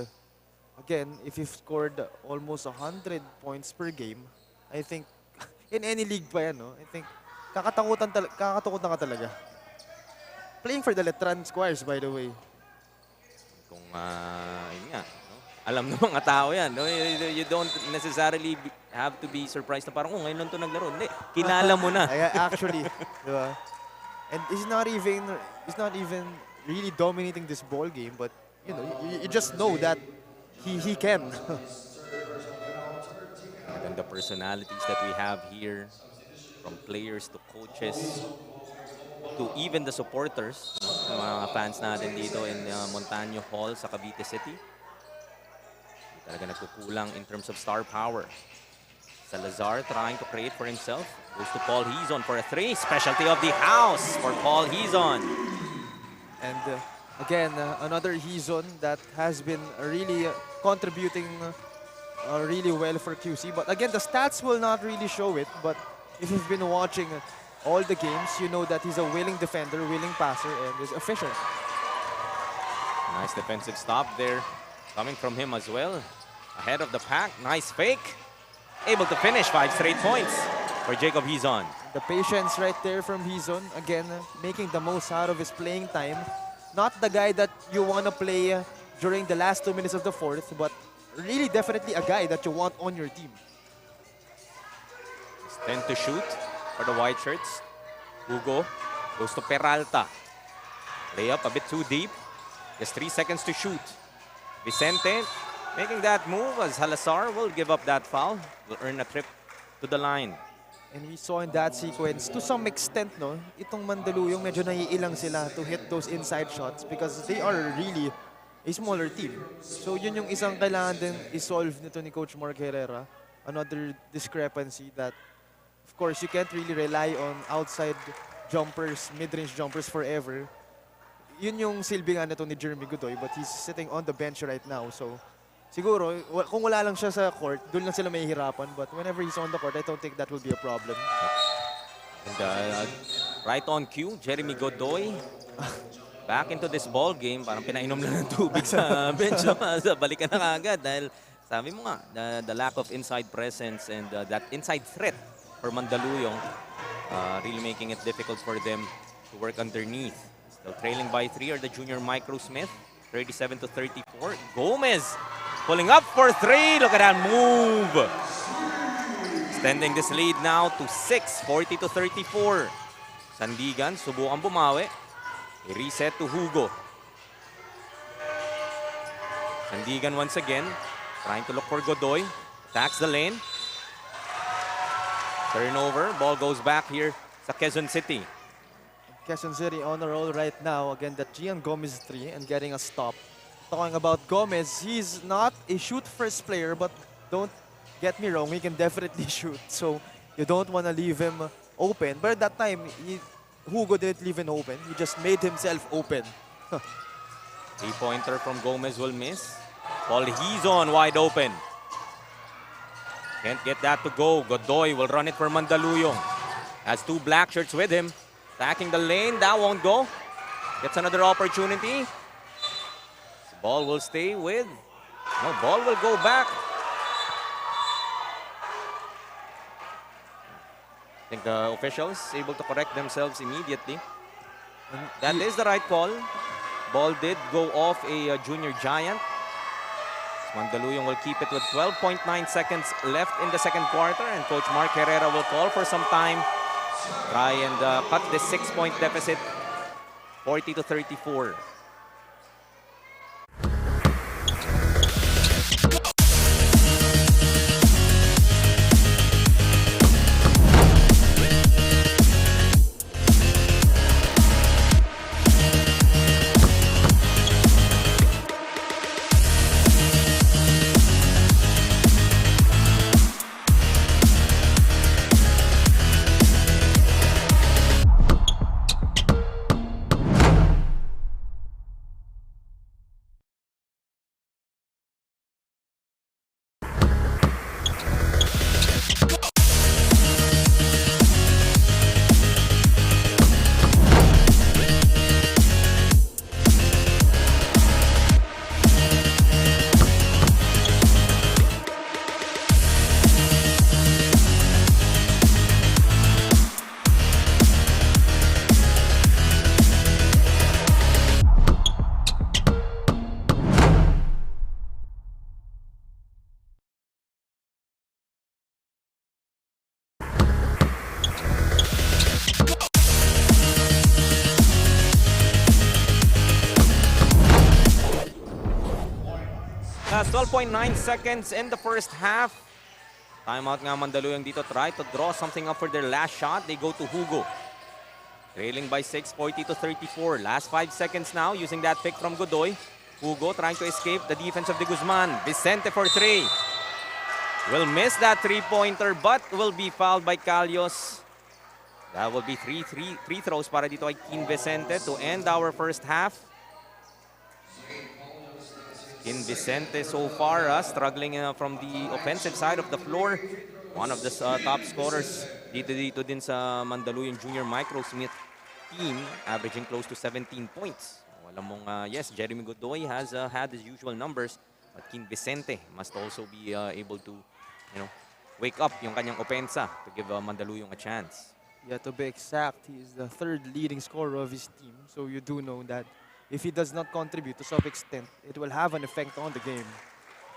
again, if you've scored almost 100 points per game, I think, in any league pa yan, I think, kakatakutan ka talaga. Playing for the Letran Squires, by the way. Kung, yun nga, alam ng mga tao yan. No? You don't necessarily have to be surprised na parang, ngayon lang ito naglaro. Hindi, kilala mo na. Actually, diba? And he's not even really dominating this ball game, but, you just know that he can. And the personalities that we have here, from players to coaches, to even the supporters, mga fans natin dito in Montano Hall sa Cavite City. Hindi talaga nagkukulang in terms of star power. Salazar trying to create for himself. Goes to Paul Hizon for a 3. Specialty of the house for Paul Hizon. And again, another Hizon that has been really contributing really well for QC. But again, the stats will not really show it. But if you've been watching all the games, you know that he's a willing defender, willing passer, and is efficient. Nice defensive stop there coming from him as well. Ahead of the pack. Nice fake. Able to finish 5 straight points for Jacob Hizon. The patience right there from Hizon. Again, making the most out of his playing time. Not the guy that you want to play during the last 2 minutes of the fourth, but really definitely a guy that you want on your team. 10 to shoot for the white shirts. Hugo goes to Peralta. Layup a bit too deep. Just 3 seconds to shoot. Vicente making that move as Salazar will give up that foul. Will earn a trip to the line. And we saw in that sequence, to some extent, no, itong Mandaluyong medyo naiilang sila to hit those inside shots because they are really a smaller team. So yun yung isang kailangan din isolve nito ni Coach Mark Herrera. Another discrepancy that, of course, you can't really rely on outside jumpers, mid-range jumpers forever. Yun yung silbi nga nito ni Jeremy Godoy, but he's sitting on the bench right now. So siguro, kung wala lang siya sa court, doon lang sila mahihirapan. But whenever he's on the court, I don't think that will be a problem. And right on cue, Jeremy Godoy back into this ball game. Parang pinainom lang ng tubig sa bench. Balikan na agad dahil sabi mo nga, the lack of inside presence and that inside threat for Mandaluyong really making it difficult for them to work underneath. Still trailing by 3 are the junior Micro Smith, 37 to 34. Gomez pulling up for 3. Look at that move. Extending this lead now to 6, 40 to 34. Sandigan, subukan bumawi. I-reset to Hugo. Sandigan once again, trying to look for Godoy. Attacks the lane. Turnover, ball goes back here sa Quezon City. Quezon City on a roll right now. Again, that Gian Gomez 3 and getting a stop. Talking about Gomez, he's not a shoot-first player, but don't get me wrong, he can definitely shoot. So you don't want to leave him open. But at that time, Hugo didn't leave him open. He just made himself open. Three-pointer from Gomez will miss. Paul Hizon wide open. Can't get that to go. Godoy will run it for Mandaluyong. Has 2 black shirts with him. Attacking the lane, that won't go. Gets another opportunity. Ball will stay with. No, ball will go back. I think the officials able to correct themselves immediately. That is the right call. Ball did go off a junior giant. Mandaluyong will keep it with 12.9 seconds left in the second quarter, and Coach Mark Herrera will call for some time. Try and cut this 6-point deficit, 40 to 34. That's 12.9 seconds in the first half. Timeout nga Mandaluyong dito. Try to draw something up for their last shot. They go to Hugo. Trailing by 6, 40 to 34. Last 5 seconds now using that pick from Godoy. Hugo trying to escape the defense of de Guzman. Vicente for 3. Will miss that 3-pointer but will be fouled by Calios. That will be three free throws para dito kay Kin Vicente to end our first half. Kin Vicente so far struggling from the offensive side of the floor. One of the top scorers dito din sa Mandaluyong Junior Micro Smith team, averaging close to 17 points. Alam mong, yes, Jeremy Godoy has had his usual numbers, but Kin Vicente must also be able to, wake up yung kanyang opensa to give Mandaluyong a chance. Yeah, to be exact, he is the third leading scorer of his team. So you do know that if he does not contribute to some extent, it will have an effect on the game.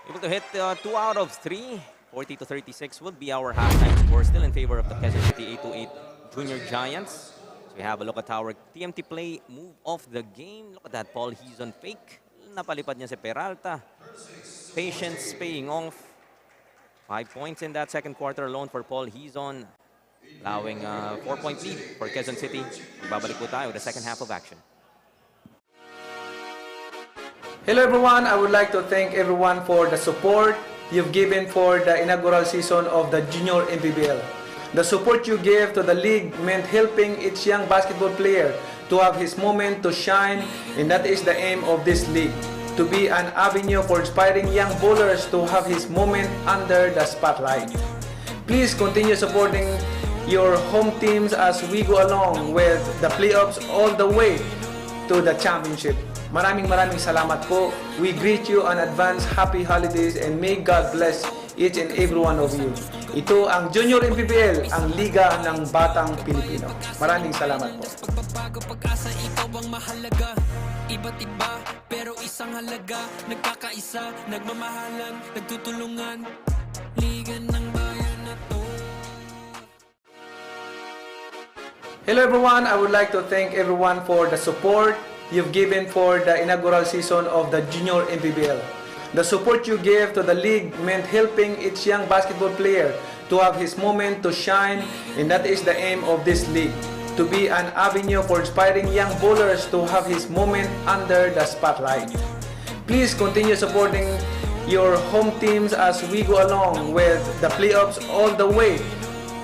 Able to hit 2 out of 3. 40-36 will be our halftime score. Still in favor of the Quezon City 828 Junior Giants. So we have a look at our TMT play move of the game. Look at that, Paul Hizon fake. Napalipad niya si Peralta. Patience paying off. 5 points in that second quarter alone for Paul Hizon. Allowing a 4-point lead for Quezon City. Babalik po tayo with the second half of action. Hello everyone, I would like to thank everyone for the support you've given for the inaugural season of the Junior MPBL. The support you gave to the league meant helping each young basketball player to have his moment to shine, and that is the aim of this league, to be an avenue for inspiring young bowlers to have his moment under the spotlight. Please continue supporting your home teams as we go along with the playoffs all the way to the championship. Maraming salamat po. We greet you on advance happy holidays and may God bless each and every one of you. Ito ang Junior MPBL, ang Liga ng Batang Pilipino. Maraming salamat po. Pagbabago, pag-asa, ikaw ang mahalaga. Iba't iba, pero isang halaga. Nagkakaisa, nagmamahalan, nagtutulungan. Liga ng bayan na to. Hello everyone, I would like to thank everyone for the support you've given for the inaugural season of the Junior MPBL. The support you gave to the league meant helping each young basketball player to have his moment to shine, and that is the aim of this league, to be an avenue for inspiring young bowlers to have his moment under the spotlight. Please continue supporting your home teams as we go along with the playoffs all the way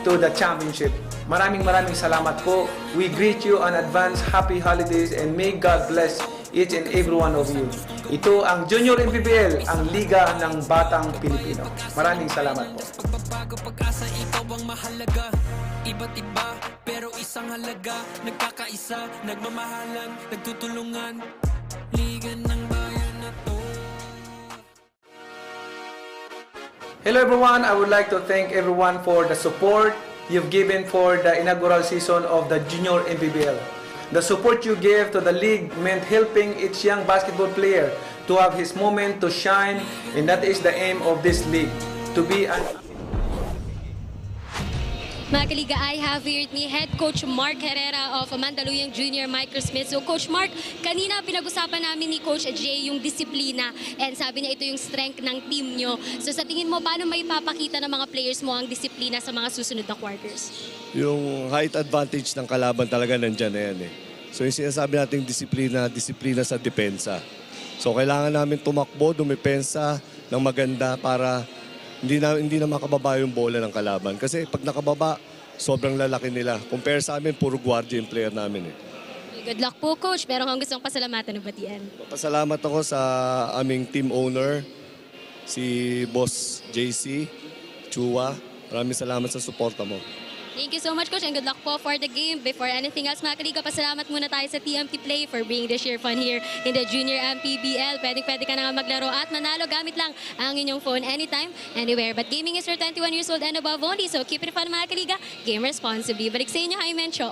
to the championship. Maraming salamat po. We greet you on advance happy holidays and may God bless each and every one of you. Ito ang Junior MPBL, ang Liga ng Batang Pilipino. Maraming salamat po. Pagbabago, pag-asa, ikaw ang mahalaga. Iba't iba, pero isang halaga. Nagkakaisa, nagmamahalan, nagtutulungan. Liga ng bayan na to. Hello everyone, I would like to thank everyone for the support you've given for the inaugural season of the Junior MPBL. The support you gave to the league meant helping each young basketball player to have his moment to shine, and that is the aim of this league, to be an... Mga kaliga, I have here with me Head Coach Mark Herrera of Mandaluyong Junior Microsmith. So Coach Mark, kanina pinag-usapan namin ni Coach Jay yung disiplina, and sabi niya ito yung strength ng team nyo. So sa tingin mo, paano may papakita ng mga players mo ang disiplina sa mga susunod na quarters? Yung height advantage ng kalaban talaga nandyan na yan eh. So yung sinasabi nating disiplina sa depensa. So kailangan namin tumakbo, dumepensa ng maganda para hindi na makababa yung bola ng kalaban. Kasi pag nakababa, sobrang lalaki nila. Compare sa amin, puro guardia yung player namin eh. Good luck po, Coach. Meron kang gustong pasalamatan o batian? Pasalamat ako sa aming team owner, si Boss JC, Chua. Maraming salamat sa suporta mo. Thank you so much, Coach, and good luck po for the game. Before anything else, mga kaliga, pasalamat muna tayo sa TMT Play for bringing the sheer fun here in the Junior MPBL. Pwede ka na nga maglaro at manalo gamit lang ang inyong phone anytime, anywhere. But gaming is for 21 years old and above only, so keep it fun, mga kaliga. Game responsibly. Balik sa inyo, Jaime Mencho.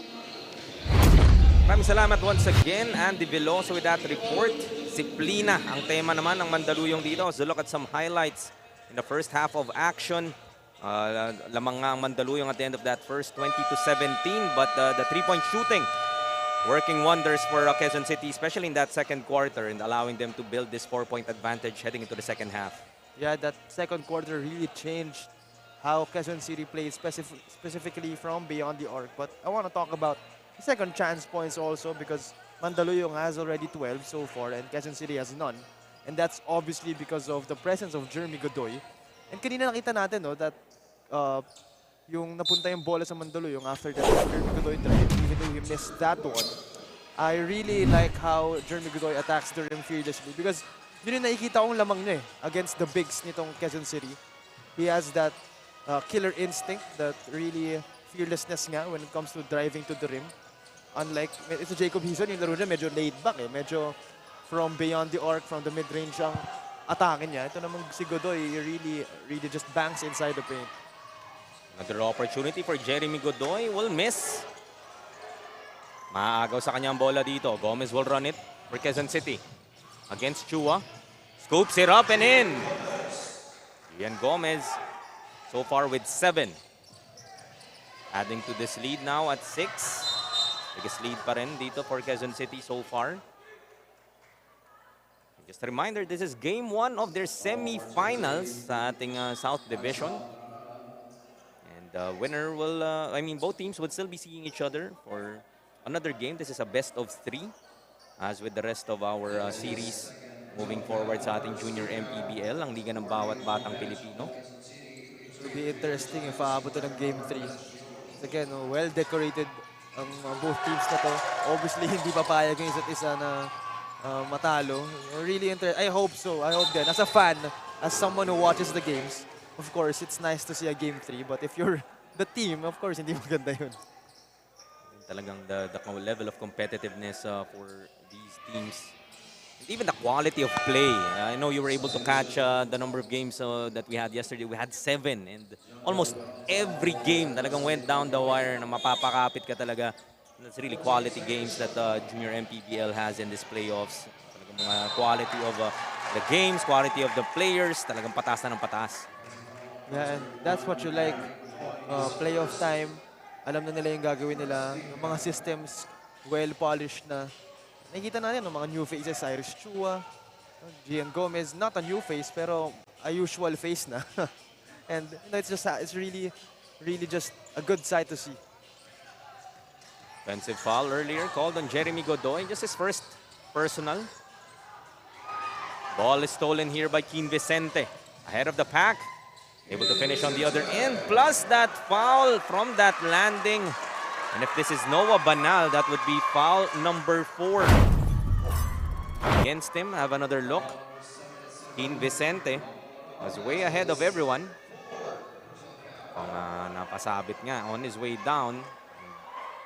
Maraming salamat once again, Andy Veloso with that report. Disiplina ang tema naman ng Mandaluyong dito. So look at some highlights in the first half of action. Lamang nga ang Mandaluyong at the end of that first 20-17, but the three-point shooting working wonders for Quezon City, especially in that second quarter, and allowing them to build this 4-point advantage heading into the second half. Yeah, that second quarter really changed how Quezon City plays specifically from beyond the arc. But I want to talk about second chance points also, because Mandaluyong has already 12 so far and Quezon City has none. And that's obviously because of the presence of Jeremy Godoy. And kanina nakita natin, no, that yung napunta yung bola sa Mandaluyong after that Jeremy Godoy drive, even though he missed that one. I really like how Jeremy Godoy attacks the rim fearlessly, because yun yung nakikita kong lamang niya against the bigs nitong Quezon City. He has that killer instinct, that really fearlessness nga when it comes to driving to the rim. Unlike, ito Jacob Hizon, yung laro niya medyo laid back eh, medyo from beyond the arc, from the mid-range ang atake niya. Ito namang si Godoy, really just bangs inside the paint. Another opportunity for Jeremy Godoy. Will miss. Maagaw sa kanyang bola dito. Gomez will run it for Quezon City. Against Chua. Scoops it up and in. Ian Gomez so far with 7. Adding to this lead now at 6. Biggest lead pa rin dito for Quezon City so far. Just a reminder, this is game 1 of their semi-finals sa ating South Division. And winner will, both teams would still be seeing each other for another game. This is a best of 3. As with the rest of our series moving forward sa ating Junior MPBL, ang liga ng bawat batang Pilipino. It will be interesting if aabot ng game 3. Again, well-decorated ang both teams na to. Obviously, hindi papayag yung isa't isa na matalo. Really interesting. I hope so. I hope then. As a fan, as someone who watches the games, of course, it's nice to see a game 3. But if you're the team, of course, hindi maganda yun. Talagang the level of competitiveness for these teams. And even the quality of play. I know you were able to catch the number of games that we had yesterday. We had 7 and almost every game talagang went down the wire na mapapakapit ka talaga. That's really quality games that Junior MPBL has in these playoffs. Talagang mga quality of the games, quality of the players, talagang patas na ng patas. Yeah, and that's what you like. Playoff time. Alam na nila yung gagawin nila. Yung mga systems, well-polished na. Nakikita natin yung mga new faces, Cyrus Chua, Gian Gomez, not a new face, pero a usual face na. And it's really just a good sight to see. Offensive foul earlier called on Jeremy Godoy, just his first personal. Ball is stolen here by Keen Vicente. Ahead of the pack. Able to finish on the other end. Plus that foul from that landing. And if this is Noah Banal, that would be foul number 4. Against him, have another look. Keen Vicente was way ahead of everyone. Napasabit nga on his way down.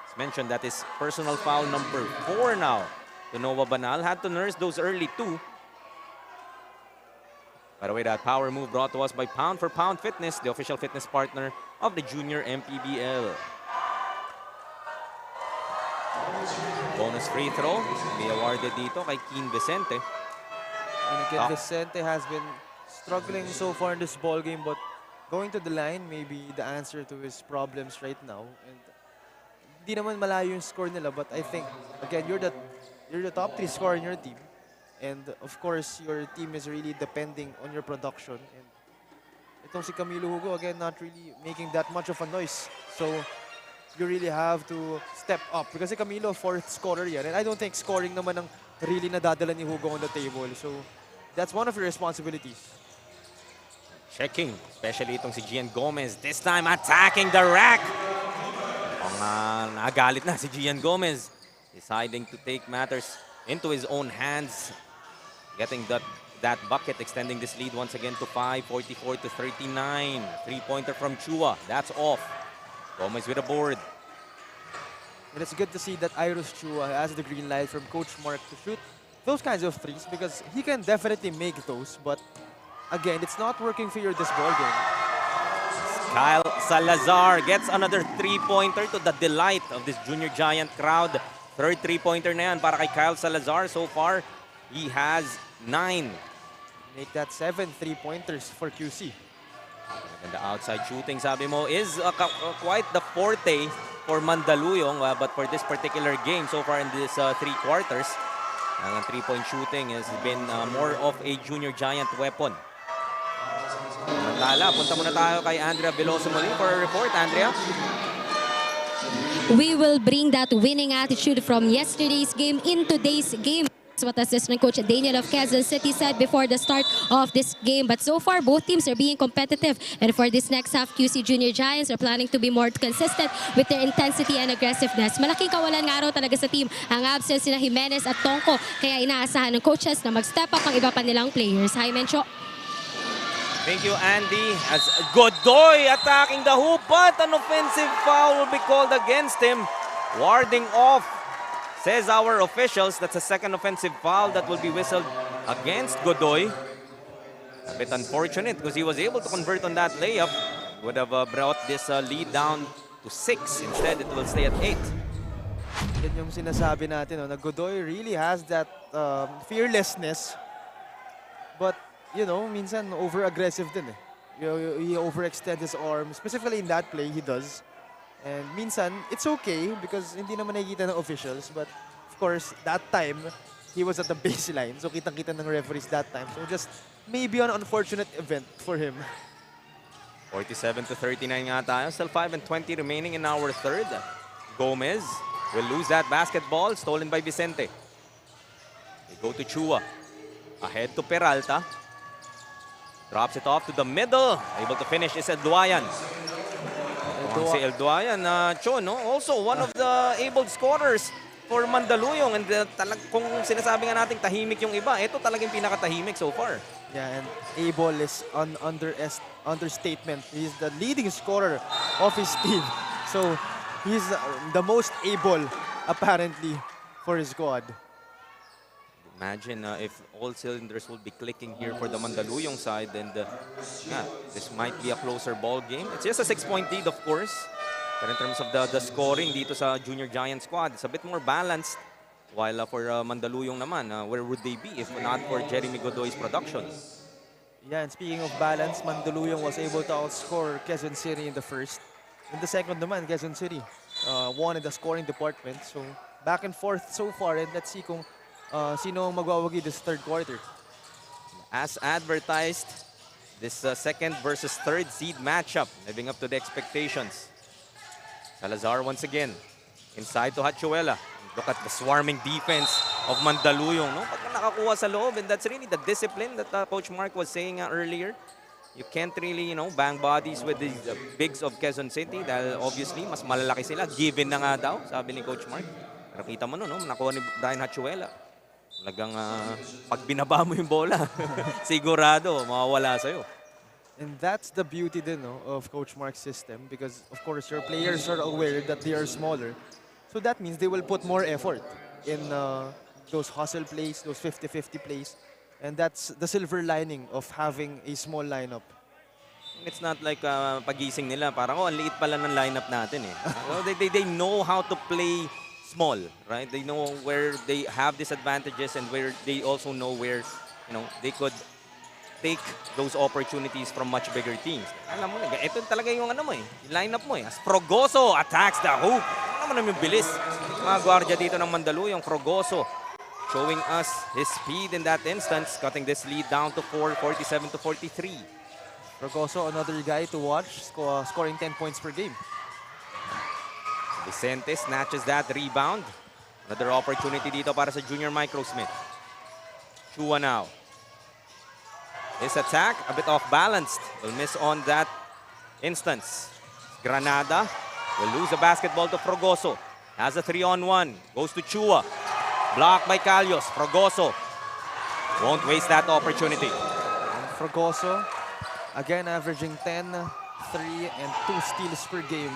It's mentioned that is personal foul number 4 now to Noah Banal. Had to nurse those early 2. By the way, that power move brought to us by Pound for Pound Fitness, the official fitness partner of the Junior MPBL. Bonus free throw, be awarded dito kay Keen Vicente. And again, Vicente has been struggling so far in this ball game, but going to the line may be the answer to his problems right now. And di naman malayo yung score nila, but I think again, you're the top 3 scorer in your team. And of course, your team is really depending on your production. And itong si Camilo Hugo, again, not really making that much of a noise. So you really have to step up. Because si Camilo, 4th scorer yan. And I don't think scoring naman ang really nadadala ni Hugo on the table. So that's one of your responsibilities. Checking, especially itong si Gian Gomez. This time attacking the rack. Nagalit na si Gian Gomez. Deciding to take matters into his own hands. Getting that bucket, extending this lead once again to 5, 44 to 39. 3-pointer from Chua. That's off. Gomez with a board. And it's good to see that Iris Chua has the green light from Coach Mark to shoot those kinds of threes because he can definitely make those. But again, it's not working for you this ball game. Kyle Salazar gets another 3-pointer to the delight of this Junior Giant crowd. Third 3-pointer na yan para kay Kyle Salazar. So far, he has 9. Make that 7 3-pointers for QC. And the outside shooting, sabi mo, is quite the forte for Mandaluyong. But for this particular game, so far in this 3 quarters, ang 3-point shooting has been more of a Junior Giant weapon. Samantala, punta muna tayo kay Andrea Veloso muli for a report. Andrea? We will bring that winning attitude from yesterday's game in today's game. That's what assistant coach Daniel of Quezon City said before the start of this game. But so far, both teams are being competitive. And for this next half, QC Junior Giants are planning to be more consistent with their intensity and aggressiveness. Malaking kawalan nga raw talaga sa team ang absence sina Jimenez at Tonko. Kaya inaasahan ng coaches na mag-step up ang iba pa nilang players. Hi, Mencho. Thank you, Andy. As Godoy attacking the hoop, but an offensive foul will be called against him. Warding off, says our officials. That's a second offensive foul that will be whistled against Godoy. A bit unfortunate because he was able to convert on that layup. would have brought this lead down to 6. Instead, it will stay at 8. Yan yung sinasabi natin, no, na Godoy really has that fearlessness. But, you know, minsan over-aggressive din eh. He overextends his arm. Specifically in that play, he does. And minsan, it's okay because hindi naman nakikita ng officials. But, of course, that time, he was at the baseline. So, kitang-kita ng referees that time. So, just maybe an unfortunate event for him. 47-39 nga tayo. Still 5 and 20 remaining in our third. Gomez will lose that basketball. Stolen by Vicente. They go to Chua. Ahead to Peralta. Drops it off to the middle. Able to finish is Elduayan. Si Elduayan, Cho, no? Also one of the able scorers for Mandaluyong. And kung sinasabi nga natin tahimik yung iba, ito talagang pinakatahimik so far. Yeah, and able is an understatement. He's the leading scorer of his team. So he's the most able, apparently, for his squad. Imagine if all cylinders will be clicking here for the Mandaluyong side, and yeah, this might be a closer ball game. It's just a 6-point lead, of course. But in terms of the scoring dito sa Junior Giant squad, it's a bit more balanced. While for Mandaluyong naman, where would they be if not for Jeremy Godoy's production? Yeah, and speaking of balance, Mandaluyong was able to outscore Quezon City in the first. In the second naman, Quezon City won in the scoring department. So back and forth so far, and let's see kung sino magwawagi this third quarter. As advertised, this second versus third seed matchup, living up to the expectations. Salazar once again, inside to Hachuela. Look at the swarming defense of Mandaluyong. No? Pag nakakuha sa loob, and that's really the discipline that Coach Mark was saying earlier. You can't really, you know, bang bodies with the bigs of Quezon City dahil obviously mas malalaki sila. Given na nga daw, sabi ni Coach Mark. Pero kita mo no, nakuha ni Brian Hachuela. Talagang pag binaba mo yung bola, sigurado mawawala sa'yo. And that's the beauty din, no, of Coach Mark's system because, of course, your players are aware that they are smaller. So that means they will put more effort in those hustle plays, those 50-50 plays. And that's the silver lining of having a small lineup. It's not like pagising nila, parang ang liit pala ng lineup natin eh. They know how to play small, right? They know where they have disadvantages and where they also know where, you know, they could take those opportunities from much bigger teams. Alam mo, ito talaga yung ano mo eh, yung lineup mo eh. As Frogoso attacks the hoop. Ano naman yung bilis? Mga gwardiya dito ng Mandaluyong, Frogoso showing us his speed in that instance, cutting this lead down to 4, 47-43. Frogoso, another guy to watch, scoring 10 points per game. Vicente snatches that rebound. Another opportunity dito para sa Junior Microsmith. Chua now. His attack, a bit off-balanced. Will miss on that instance. Granada will lose the basketball to Frogoso. Has a 3-on-1. Goes to Chua. Blocked by Calios. Frogoso won't waste that opportunity. And Frogoso, again, averaging 10, 3, and 2 steals per game.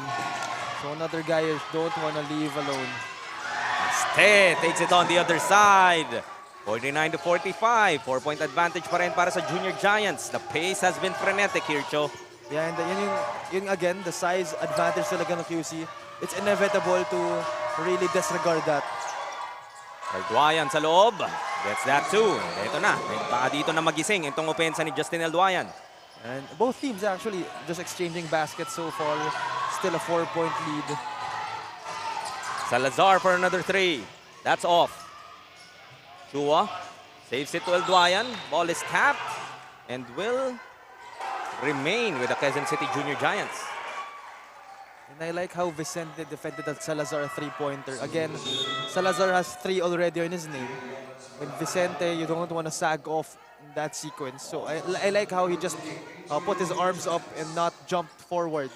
So another guy you don't want to leave alone. Este takes it on the other side. 49-45. 4-point advantage pa rin para sa Junior Giants. The pace has been frenetic here, Cho. Yeah, and yun again, the size advantage talaga ng QC. It's inevitable to really disregard that. Elduayan sa loob. Gets that too. Ito na. Baka dito na magising itong opensa ni Justin Elduayan. And both teams actually just exchanging baskets so far. Still a 4-point lead. Salazar for another 3. That's off. Chua saves it to Elduayan. Ball is tapped and will remain with the Quezon City Junior Giants. And I like how Vicente defended that Salazar 3-pointer. Again, Salazar has 3 already on his name. With Vicente, you don't want to sag off in that sequence. So I like how he just put his arms up and not jump forward.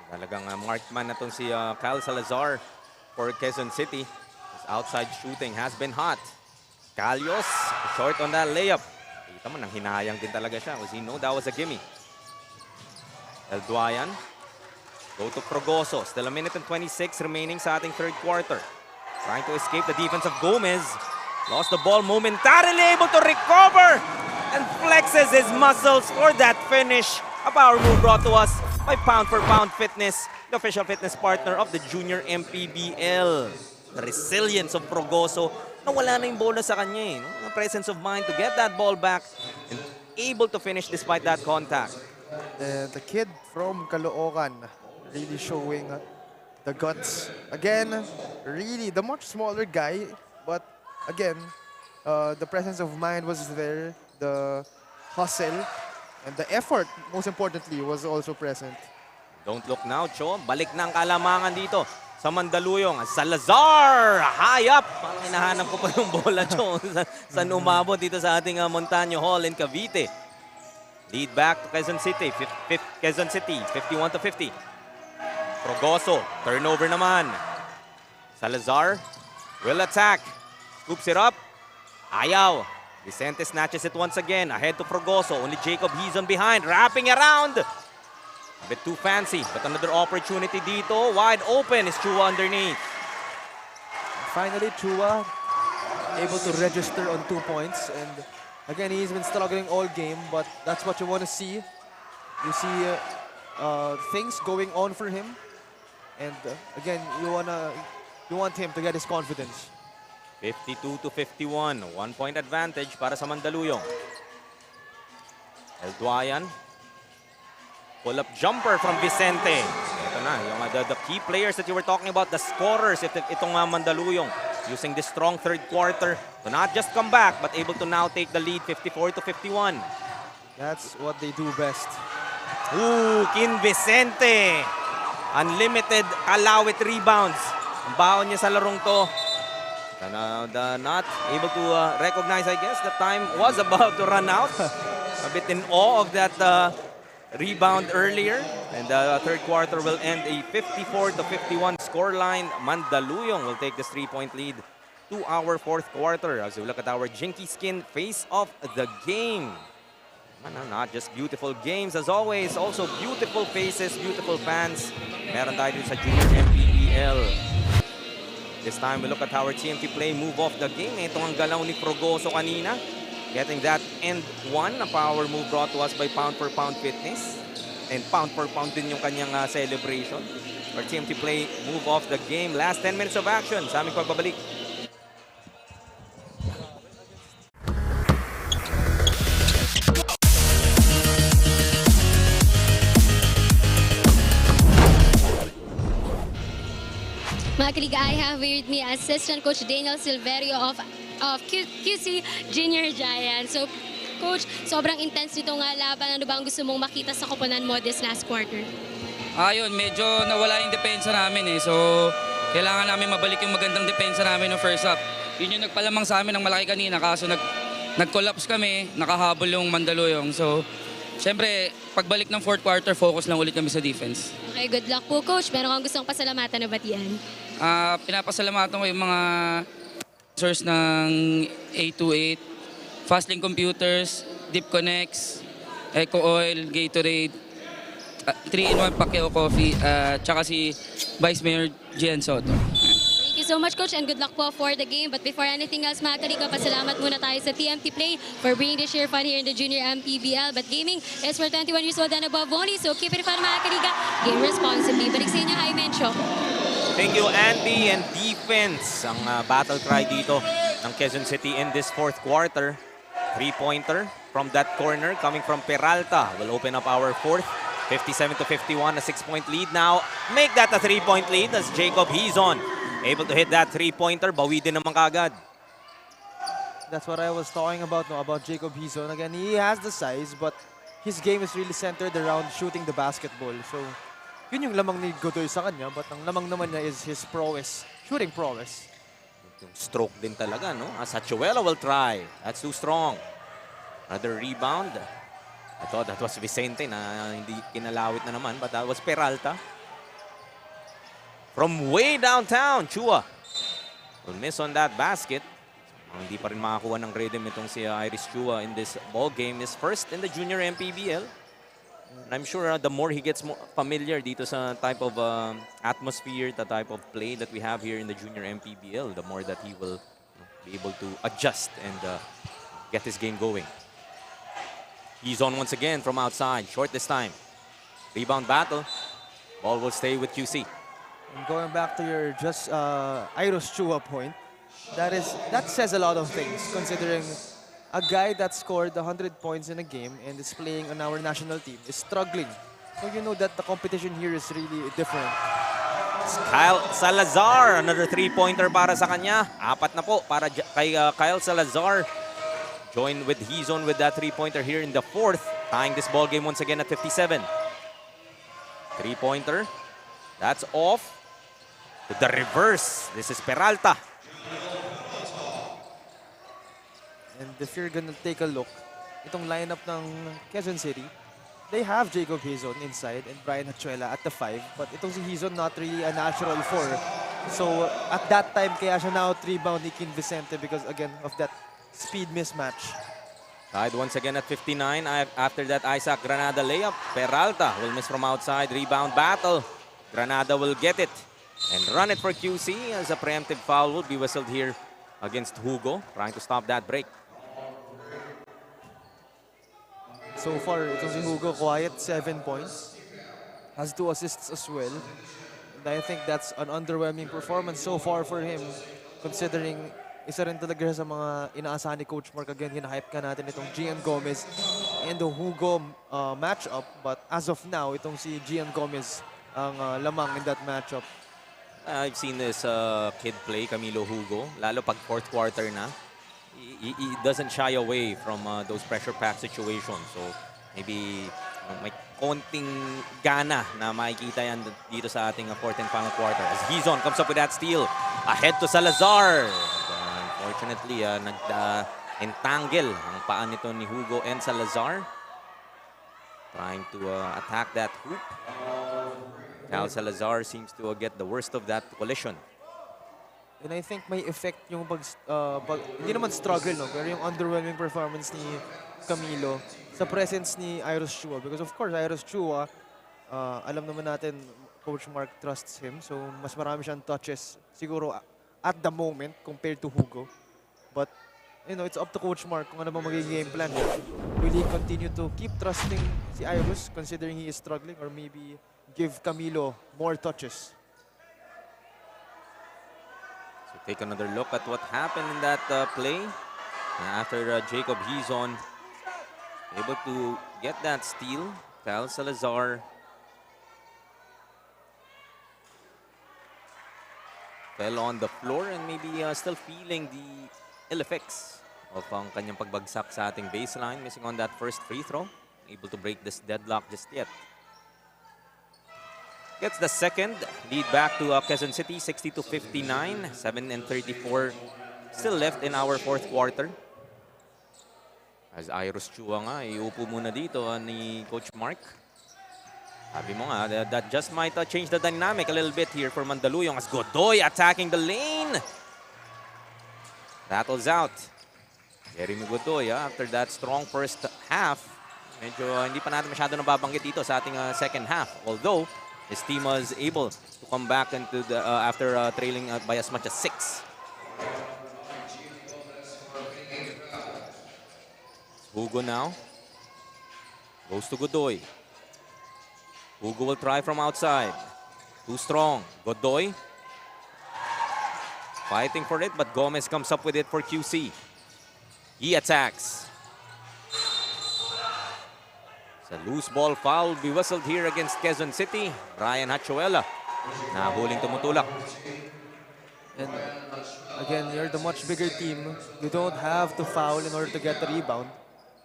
Talagang marked man na itong si Kyle Salazar for Quezon City. His outside shooting has been hot. Calios, short on that layup. Kita mo, nang hinayang din talaga siya because he know that was a gimme. Elduayan, go to Frogoso. Still a minute and 26 remaining sa ating third quarter. Trying to escape the defense of Gomez. Lost the ball momentarily, able to recover. and flexes his muscles for that finish. A power move brought to us by Pound for Pound Fitness, the official fitness partner of the Junior MPBL. The resilience of Progoso na wala na yung bola sa kanya. No? The presence of mind to get that ball back and able to finish despite that contact. The kid from Caloocan really showing the guts. Again, really the much smaller guy, but again, the presence of mind was there, the hustle, and the effort, most importantly, was also present. Don't look now, Cho. Balik na ang kalamangan dito sa Mandaluyong. Salazar! High up! Parang hinahanap ko pa yung bola, Cho. Saan umabot dito sa ating Montano Hall in Cavite. Lead back to Quezon City. Quezon City, 51-50. Progoso, turnover naman. Salazar will attack. Scoops it up. Ayaw. Vicente snatches it once again. Ahead to Progoso. Only Jacob Hizon behind. Wrapping around. A bit too fancy. But another opportunity dito. Wide open is Chua underneath. Finally, Chua able to register on 2 points. And again, he's been struggling all game, but that's what you want to see. You see things going on for him. And again, you want him to get his confidence. 52-51. 1 point advantage para sa Mandaluyong. El Duayan. Pull-up jumper from Vicente. Ito na, yung the key players that you were talking about, the scorers, itong Mandaluyong, using this strong third quarter to not just come back, but able to now take the lead 54-51. That's what they do best. Ooh, Kin Vicente. Unlimited alawit rebounds. Ang baon niya sa larong to. Not able to recognize, I guess, the time was about to run out. A bit in awe of that rebound earlier. And the third quarter will end a 54-51 scoreline. Mandaluyong will take this 3-point lead to our fourth quarter as we look at our Jinky Skin face of the game. Not just beautiful games as always, also beautiful faces, beautiful fans. Meron tayo din sa Junior MPBL. This time we look at our TMT play move off the game. Ito ang galaw ni Progoso kanina. Getting that end one, a power move brought to us by Pound for Pound Fitness. And Pound for Pound din yung kanyang celebration. Our TMT play move off the game. Last 10 minutes of action sa aming pagbabalik. Mga kaliga, I have with me Assistant Coach Daniel Silverio of QC Junior Giant. So, Coach, sobrang intense nito nga laban. Ano ba ang gusto mong makita sa koponan mo this last quarter? Ayun, medyo nawala yung depensa namin eh. So, kailangan namin mabalik yung magandang depensa namin no first half. Yun yung nagpalamang sa amin ng malaki kanina. Kaso nag-collapse kami, nakahabol yung Mandaluyong. So, siyempre, pagbalik ng fourth quarter, focus lang ulit kami sa defense. Okay, good luck po, Coach. Meron kang gustong pasalamatan na batian? Pinapasalamatan ko yung mga sponsors ng 828, Fastlink Computers, Deep Connects, Eco Oil, Gatorade, 3-in-1 Pacquiao Coffee, tsaka si Vice Mayor Gian Soto. Thank you so much, Coach, and good luck po for the game. But before anything else, mga kaliga, pasalamat muna tayo sa TMT Play for bringing this year fun here in the Junior MPBL. But gaming is for 21 years old and above only, so keep it fun, mga kaliga. Game responsibly. Balik sa inyo, Jaime and Cho. Thank you, Andy. And defense, ang battle cry dito ng Quezon City in this fourth quarter. Three-pointer from that corner coming from Peralta will open up our fourth. 57-51, a 6-point lead now. Make that a 3-point lead as Jacob Hizon able to hit that 3-pointer. Bawi din naman kagad. That's what I was talking about, no, about Jacob Hizon. Again, he has the size, but his game is really centered around shooting the basketball. So, yun yung lamang ni Godoy sa kanya, but ang lamang naman niya is his prowess, shooting prowess. Yung stroke din talaga, no? Sachuela will try. That's too strong. Another rebound. I thought that was Vicente na hindi kinalawit na naman, but that was Peralta. From way downtown, Chua will miss on that basket. Hindi pa rin makakuha ng rhythm itong si Iris Chua in this ball game. Is first in the Junior MPBL. And I'm sure the more he gets more familiar dito sa type of atmosphere, the type of play that we have here in the Junior MPBL, the more that he will be able to adjust and get his game going. He's on once again from outside. Short this time. Rebound battle. Ball will stay with QC. And going back to your just Iros Chua point, that says a lot of things considering a guy that scored 100 points in a game and is playing on our national team is struggling. So you know that the competition here is really different. Kyle Salazar, another three-pointer para sa kanya. Apat na po para kay Kyle Salazar. Join with Hizon with that three-pointer here in the fourth. Tying this ball game once again at 57. Three-pointer. That's off. To the reverse. This is Peralta. And if you're gonna take a look, itong lineup ng Quezon City, they have Jacob Hizon inside and Brian Hachuela at the 5. But itong si Hizon not really a natural 4. So at that time, kaya siya now 3-bound ni King Vicente because again of that speed mismatch. Tied once again at 59. After that, Isaac Granada layup. Peralta will miss from outside. Rebound battle. Granada will get it and run it for QC as a preemptive foul will be whistled here against Hugo, trying to stop that break. So far, itong si Hugo quiet, 7 points. Has 2 assists as well. And I think that's an underwhelming performance so far for him, considering isa rin talaga sa mga inaasahan ni Coach Mark. Again, hinahype ka natin itong Gian Gomez and the Hugo matchup. But as of now, itong si Gian Gomez ang lamang in that matchup. I've seen this kid play, Camilo Hugo, lalo pag fourth quarter na. He doesn't shy away from those pressure-packed situations. So maybe may konting gana na makikita yan dito sa ating fourth and final quarter. As Hizon comes up with that steal, ahead to Salazar. Unfortunately, entangle ang paan nito ni Hugo and Salazar. Trying to attack that hoop. Cal Salazar seems to get the worst of that collision. And I think may effect yung hindi naman struggle, no? Pero yung underwhelming performance ni Camilo sa presence ni Iros Chua. Because of course, Iros Chua, alam naman natin, Coach Mark trusts him. So mas marami siyang touches siguro at the moment compared to Hugo. But you know, it's up to Coach Mark kung ano ba magiging game plan niya. Will he continue to keep trusting si Iros considering he is struggling, or maybe give Camilo more touches? So take another look at what happened in that play. After Jacob Hizon able to get that steal, Cal Salazar fell on the floor and maybe still feeling the ill effects of ang kanyang pagbagsak sa ating baseline. Missing on that first free throw. Able to break this deadlock just yet. Gets the second. Lead back to Quezon City, 60-59. 7:34 still left in our fourth quarter. As Iros Chua nga, iupo muna dito ni Coach Mark. Sabi mo nga, that just might change the dynamic a little bit here for Mandaluyong as Godoy attacking the lane. Rattles out. Jeremy Godoy, after that strong first half, medyo hindi pa natin masyado nababanggit dito sa ating second half. Although, his team was able to come back into the after trailing by as much as 6. Hugo now goes to Godoy. Hugo will try from outside. Too strong. Godoy fighting for it, but Gomez comes up with it for QC. He attacks. It's a loose ball foul will be whistled here against Quezon City. Brian Hachuela na huling tumutulak. And again, you're the much bigger team. You don't have to foul in order to get the rebound.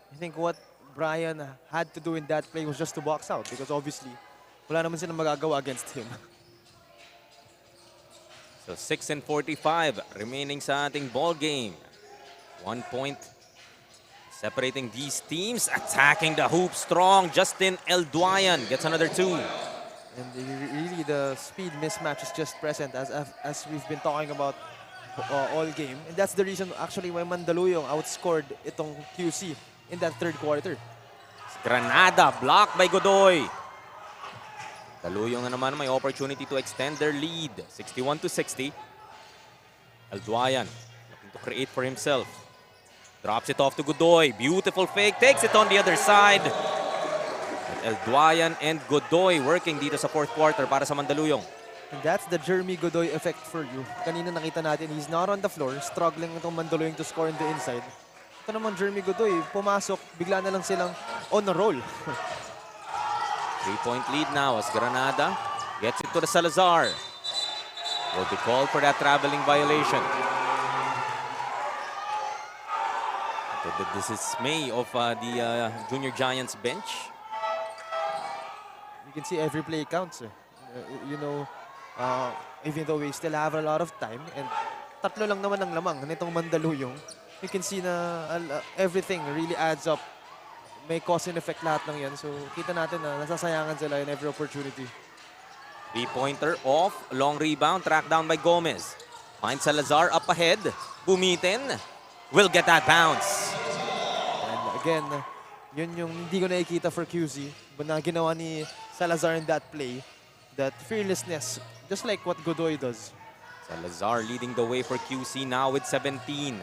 I think what Brian had to do in that play was just to box out because obviously, wala naman silang magagawa against him. So 6:45 remaining sa ating ball game. 1 point separating these teams. Attacking the hoop strong. Justin Elduayan gets another 2. And really the speed mismatch is just present as we've been talking about all game. And that's the reason actually why Mandaluyong outscored itong QC in that third quarter. Granada blocked by Godoy. Mandaluyong na naman may opportunity to extend their lead. 61-60. Elduayan looking to create for himself. Drops it off to Godoy. Beautiful fake. Takes it on the other side. Elduayan and Godoy working dito sa fourth quarter para sa Mandaluyong. And that's the Jeremy Godoy effect for you. Kanina nakita natin, he's not on the floor, struggling itong Mandaluyong to score in the inside. Ito naman Jeremy Godoy, pumasok, bigla na lang silang on a roll. 3-point lead now as Granada gets it to the Salazar. Will be called for that traveling violation. To the dismay of the Junior Giants bench. You can see every play counts. You know, even though we still have a lot of time and tatlo lang naman ang lamang nitong Mandaluyong, you can see na everything really adds up. May cause and effect lahat ng yan. So kita natin na nasasayangan sila in every opportunity. 3-pointer off, long rebound, tracked down by Gomez. Finds Salazar up ahead, bumitin, will get that bounce. And again, yun yung hindi ko nakikita for QC, na ginawa ni Salazar in that play. That fearlessness, just like what Godoy does. Salazar leading the way for QC now with 17.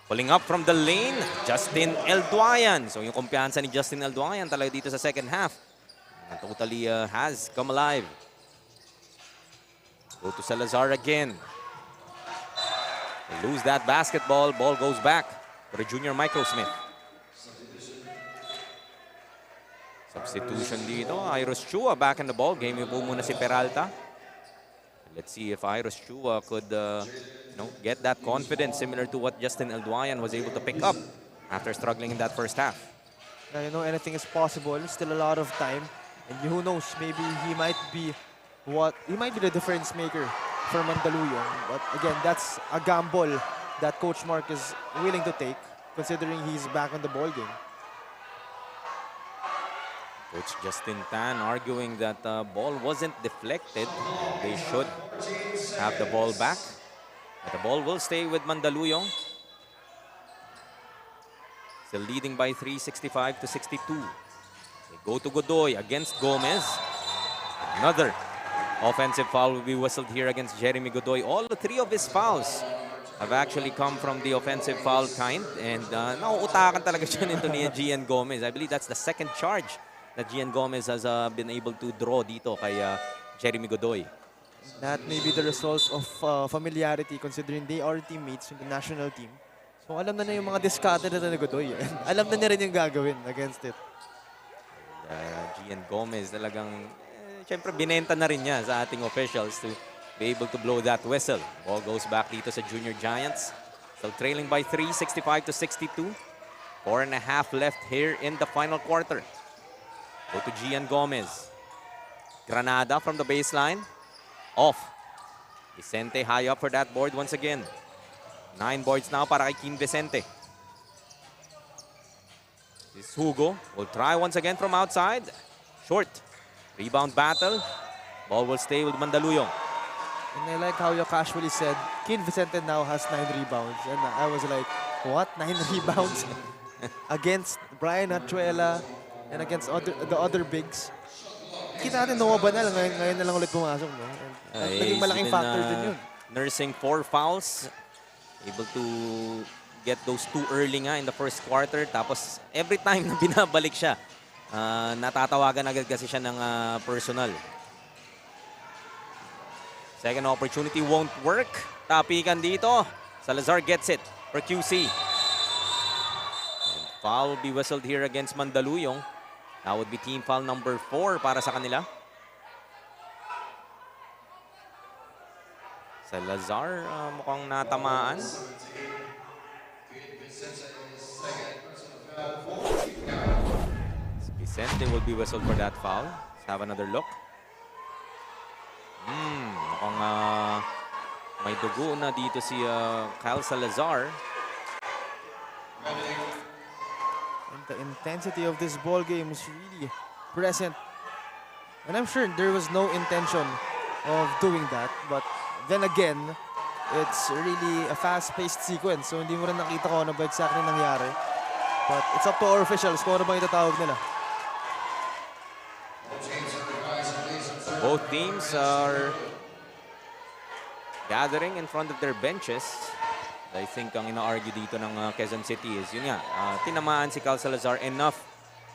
Pulling up from the lane, Justin Elduayan. So yung kumpiyansa ni Justin Elduayan talaga dito sa second half. Totally has come alive. Go to Salazar again. They lose that basketball. Ball goes back for the junior Michael Smith. Substitution dito. Iros Chua back in the ball game. Yung po muna si Peralta. Let's see if Iros Chua could get that confidence similar to what Justin Elduayan was able to pick up after struggling in that first half. Now, you know, anything is possible. Still a lot of time. And who knows, maybe he might be the difference maker for Mandaluyong. But again, that's a gamble that Coach Mark is willing to take considering he's back on the ball game. Coach Justin Tan arguing that the ball wasn't deflected. They should have the ball back. But the ball will stay with Mandaluyong. Still leading by 3, 65-62. They go to Godoy against Gomez. Another offensive foul will be whistled here against Jeremy Godoy. All three of his fouls have actually come from the offensive foul kind. And nauutakan talaga siya nito ni Gian Gomez. I believe that's the second charge that Gian Gomez has been able to draw dito kay Jeremy Godoy. That may be the result of familiarity considering they are teammates in the national team. So alam na yung mga diskarte na ni Godoy. Alam na niya rin yung gagawin against it. Gian Gomez talagang, syempre binenta na rin niya sa ating officials to be able to blow that whistle. Ball goes back dito sa Junior Giants. Still trailing by 3, 65-62. 4.5 left here in the final quarter. Go to Gian Gomez. Granada from the baseline. Off. Vicente high up for that board once again. 9 boards now para kay King Vicente. This Hugo will try once again from outside. Short. Rebound battle. Ball will stay with Mandaluyong. And I like how you casually said, King Vicente now has 9 rebounds. And I was like, what? 9 rebounds? Against Brian Achuela and against the other bigs. Kita natin Noah Banal ngayon na lang ulit pumasok. No? Naging malaking factor din yun. Nursing 4 fouls. Able to get those 2 early nga in the first quarter. Tapos every time na binabalik siya, natatawagan agad kasi siya ng personal. Second opportunity won't work. Tapikan dito. Salazar gets it for QC. And foul will be whistled here against Mandaluyong. That would be team foul number 4 para sa kanila. Salazar mukhang natamaan. Vicente will be whistled for that foul. Let's have another look. Mukhang may dugo na dito si Kyle Salazar. And the intensity of this ball game is really present. And I'm sure there was no intention of doing that. But then again, it's really a fast-paced sequence. So hindi mo rin nakita ko ano ba exactly nangyari. But it's up to our officials kung ano ba itatawag nila. Both teams are gathering in front of their benches. I think ang ina-argue dito ng Quezon City is yun nga, tinamaan si Cal Salazar enough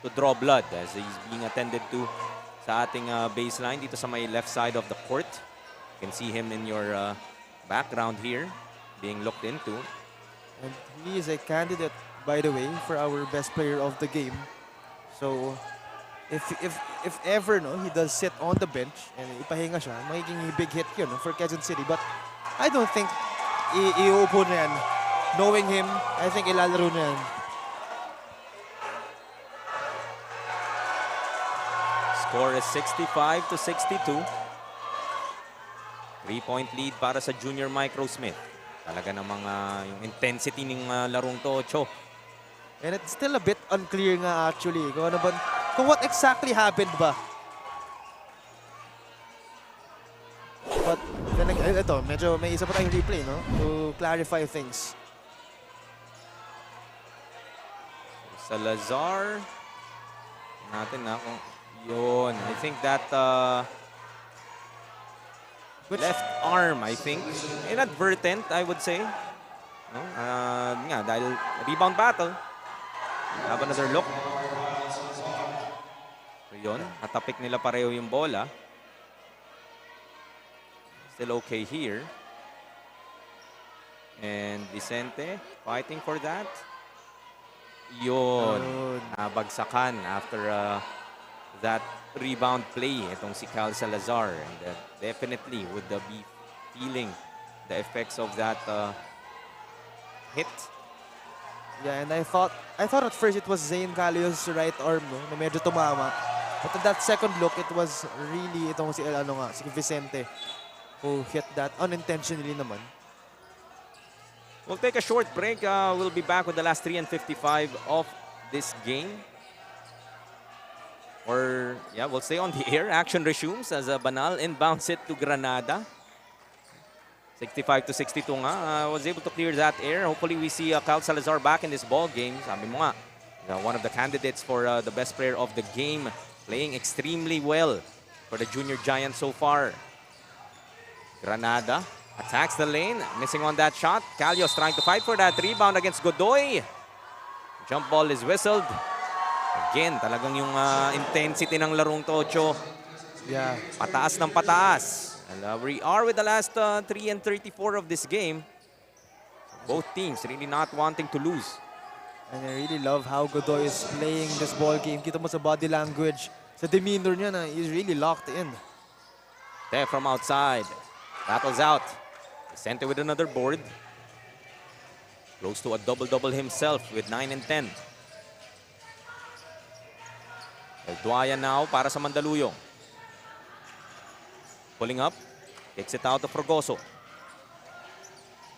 to draw blood as he's being attended to sa ating baseline dito sa may left side of the court. You can see him in your background here being looked into. And he is a candidate, by the way, for our best player of the game. So, if ever he does sit on the bench and ipahinga siya, magiging big hit yun for Quezon City. But I don't think iuupo na yan. Knowing him, I think ilalaro na yan. Score is 65-62. 3-point lead para sa Junior Micro Smith. Talaga namang yung intensity ng larong to, Cho. And it's still a bit unclear nga actually kung what exactly happened ba. But then ito, medyo may isa pa tayong replay, no? To clarify things. Salazar. Natin na kung yun. I think that left arm, I think. Inadvertent, I would say. No? Nga, dahil rebound battle. Have another look. So yun, natapik nila pareho yung bola. Still okay here. And Vicente fighting for that. Yun, nabagsakan after that rebound play itong si Cal Salazar. And definitely would be feeling the effects of that hit. Yeah, and I thought at first it was Zane Calio's right arm, no, na medyo tumama. But at that second look, it was really itong si Vicente who hit that unintentionally naman. We'll take a short break. We'll be back with the last 3:55 of this game. Or, yeah, we'll stay on the air. Action resumes as Banal inbounds it to Granada. 65-62 nga. Was able to clear that air. Hopefully we see Cal Salazar back in this ball game. Sabi mo nga, one of the candidates for the best player of the game. Playing extremely well for the Junior Giants so far. Granada attacks the lane. Missing on that shot. Calios trying to fight for that rebound against Godoy. Jump ball is whistled. Again, talagang yung intensity ng larong Tocho. Yeah. Pataas ng pataas. And we are with the last 3:34 of this game. Both teams really not wanting to lose. And I really love how Godoy is playing this ball game. Kita mo sa body language, sa demeanor niya na he's really locked in. There from outside. Battles out. Vicente with another board. Close to a double-double himself with 9 and 10. Elduaya now para sa Mandaluyong. Pulling up. Kicks it out to Fragoso.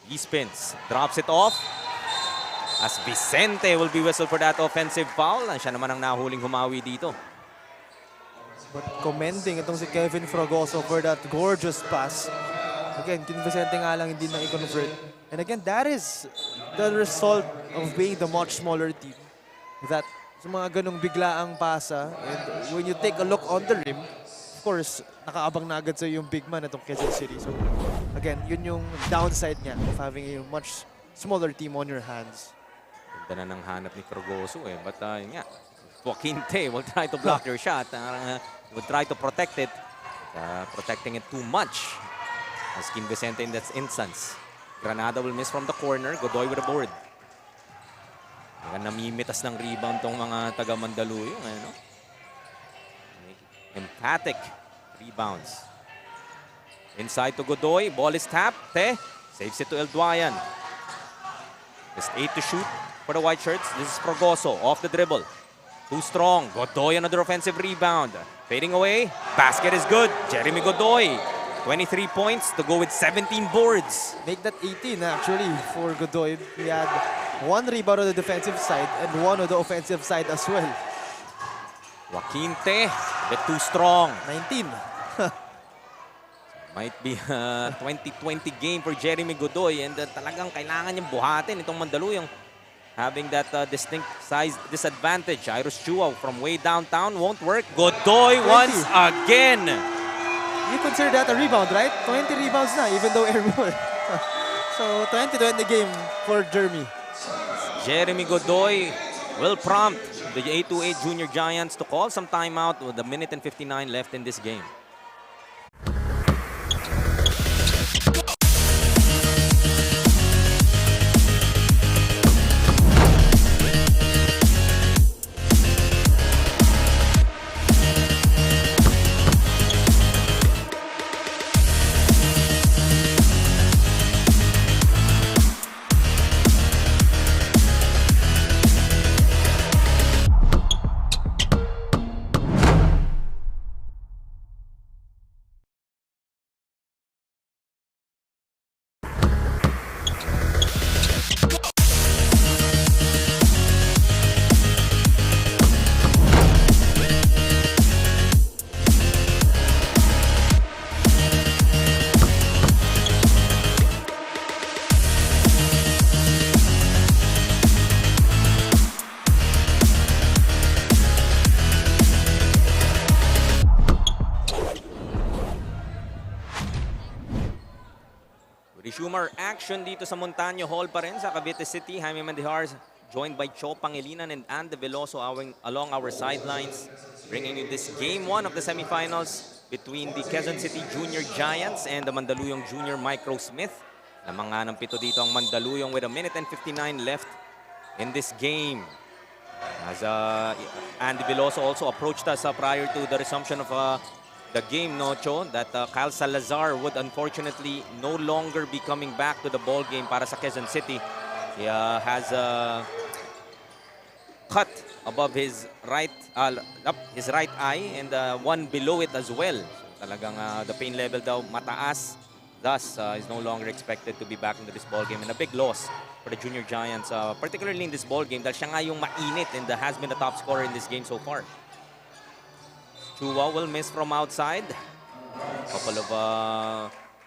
He spins. Drops it off. As Vicente will be whistled for that offensive foul. Siya naman ang nahuling humawi dito. But commending itong si Kevin Fragoso for that gorgeous pass. Again, King Vicente nga lang hindi na i-convert. And again, that is the result of being the much smaller team. That sa mga ganong biglaang pasa, and when you take a look on the rim, of course, nakaabang na agad sa yung big man itong Quezon City. So again, yun yung downside niya of having a much smaller team on your hands. Ganda na ng hanap ni Fragoso eh. But yun nga, Joaquin Te will try to block your shot. Will try to protect it. Protecting it too much. As King Vicente in that instance. Granada will miss from the corner. Godoy with a board. Namimitas ng rebound tong mga taga Mandaluyong. Ano? Emphatic rebounds. Inside to Godoy. Ball is tapped. Te saves it to Elduayan. Just 8 to shoot for the white shirts. This is Fragoso off the dribble. Too strong. Godoy another offensive rebound. Fading away. Basket is good. Jeremy Godoy. 23 points to go with 17 boards. Make that 18 actually for Godoy. He had 1 rebound on the defensive side and 1 on the offensive side as well. Joaquin Te, a bit too strong. 19. Might be a 2020 game for Jeremy Godoy and talagang kailangan niyang buhatin itong Mandaluyong. Having that distinct size disadvantage. Iros Chua from way downtown won't work. Godoy 20. once again. You consider that a rebound, right? 20 rebounds na, even though air ball. So 20-20 game for Jeremy. Jeremy Godoy will prompt the 828 Junior Giants to call some timeout with a minute and 59 left in this game. Resumer action dito sa Montano Hall pa rin sa Cavite City. Jaime Mendihar joined by Cho Pangilinan and Andy Veloso along our sidelines, bringing you this game 1 of the semifinals between the Quezon City Junior Giants and the Mandaluyong Junior Micro Smith. Lamang nga ng pito dito ang Mandaluyong with a minute and 59 left in this game. As Andy Veloso also approached us prior to the resumption of the game, no, Cho, that Kyle Salazar would unfortunately no longer be coming back to the ball game para sa Quezon City. He has a cut above his right eye and one below it as well. So, talagang the pain level daw mataas. Thus, is no longer expected to be back into this ball game, and a big loss for the Junior Giants, particularly in this ball game dahil siya nga yung mainit and has been the top scorer in this game so far. Chua will miss from outside. Couple of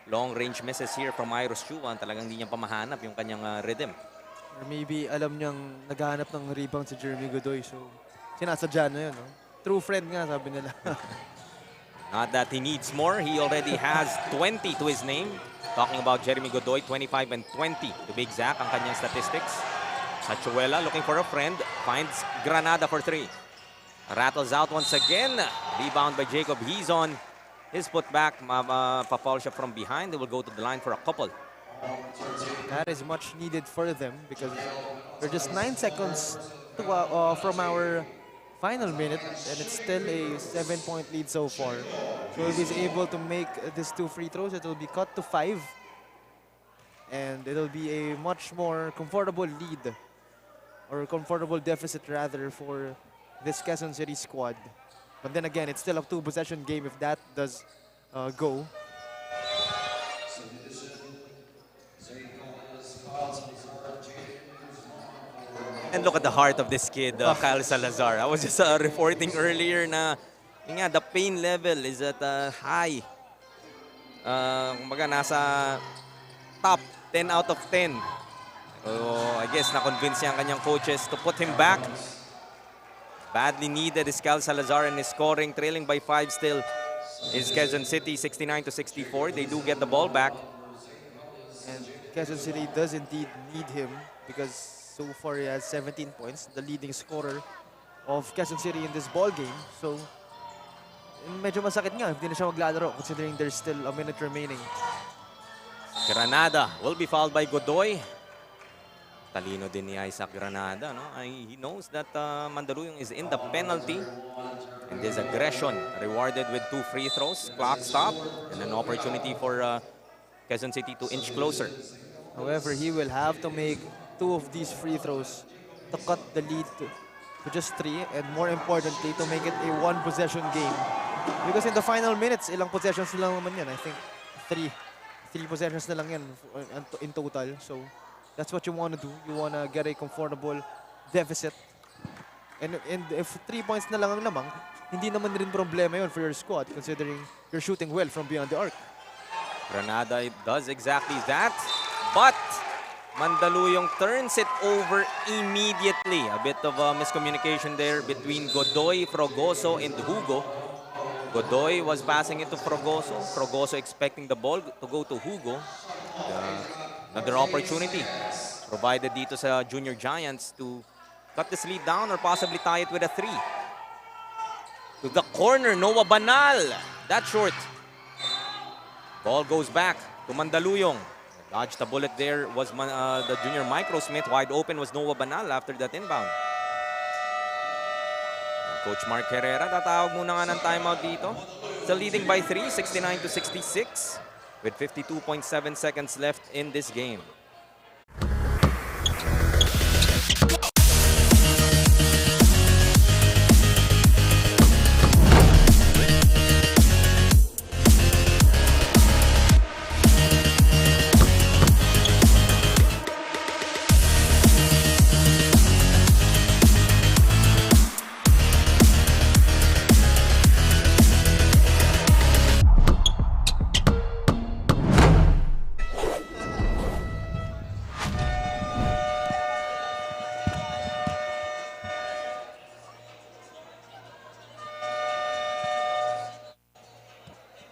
long-range misses here from Iros Chua. Talagang hindi niya pamahanap yung kanyang rhythm. Or maybe alam niyang naghahanap ng rebound si Jeremy Godoy. So, sinasadya na yun. No? True friend nga, sabi nila. Not that he needs more. He already has 20 to his name. Talking about Jeremy Godoy, 25 and 20 to be exact ang kanyang statistics. Sachuela looking for a friend. Finds Granada for 3. Rattles out once again. Rebound by Jacob Hizon. His putback, pa-foul siya from behind. They will go to the line for a couple. That is much needed for them because they're just 9 seconds from our final minute, and it's still a 7-point lead so far. So if he's able to make these 2 free throws, it will be cut to 5. And it'll be a much more comfortable lead, or comfortable deficit rather, for this Quezon City squad. But then again, it's still a 2-possession game if that does go. And look at the heart of this kid, Kyle Salazar. I was just reporting earlier na the pain level is at high. Kumbaga nasa top 10 out of 10. So I guess na-convince niya ang kanyang coaches to put him back. Badly needed is Kyle Salazar and is scoring, trailing by 5 still is Quezon City, 69-64. They do get the ball back. And Quezon City does indeed need him because so far he has 17 points, the leading scorer of Quezon City in this ball game. So medyo masakit nga if di na siya maglalaro considering there's still a minute remaining. Granada will be fouled by Godoy. Talino din ni Isaac Granada, no? He knows that Mandaluyong is in the penalty, and his aggression rewarded with 2 free throws, clock stop, and an opportunity for Quezon City to inch closer. However, he will have to make 2 of these free throws to cut the lead to just 3, and more importantly, to make it a 1-possession game. Because in the final minutes, ilang possessions na lang naman yan. I think 3 possessions na lang yan in total. So that's what you want to do. You want to get a comfortable deficit. And if 3 points na lang ang lamang, hindi naman rin problema yun for your squad considering you're shooting well from beyond the arc. Granada does exactly that, but Mandaluyong turns it over immediately. A bit of a miscommunication there between Godoy, Frogoso, and Hugo. Godoy was passing it to Frogoso. Frogoso expecting the ball to go to Hugo. Another opportunity provided dito sa Junior Giants to cut this lead down or possibly tie it with a 3. To the corner, Noah Banal. That's short. Ball goes back to Mandaluyong. Dodged the bullet there was the junior Microsmith. Wide open was Noah Banal after that inbound. Coach Mark Herrera, tatawag muna nga ng timeout dito. Still leading by 3, 69-66 with 52.7 seconds left in this game.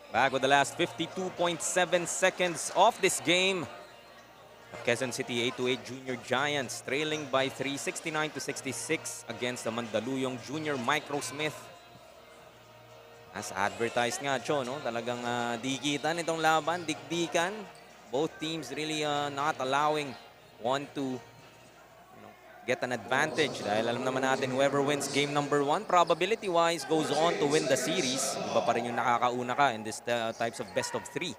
Back with the last 52.7 seconds of this game. Quezon City 8-8 Junior Giants trailing by 3, 69-66 against the Mandaluyong Junior Microsmith. As advertised nga, Cho, no? Talagang dikitan itong laban, dikdikan. Both teams really not allowing one to get an advantage. Dahil alam naman natin, whoever wins game number 1, probability-wise, goes on to win the series. Iba pa rin yung nakakauna ka in this types of best of 3.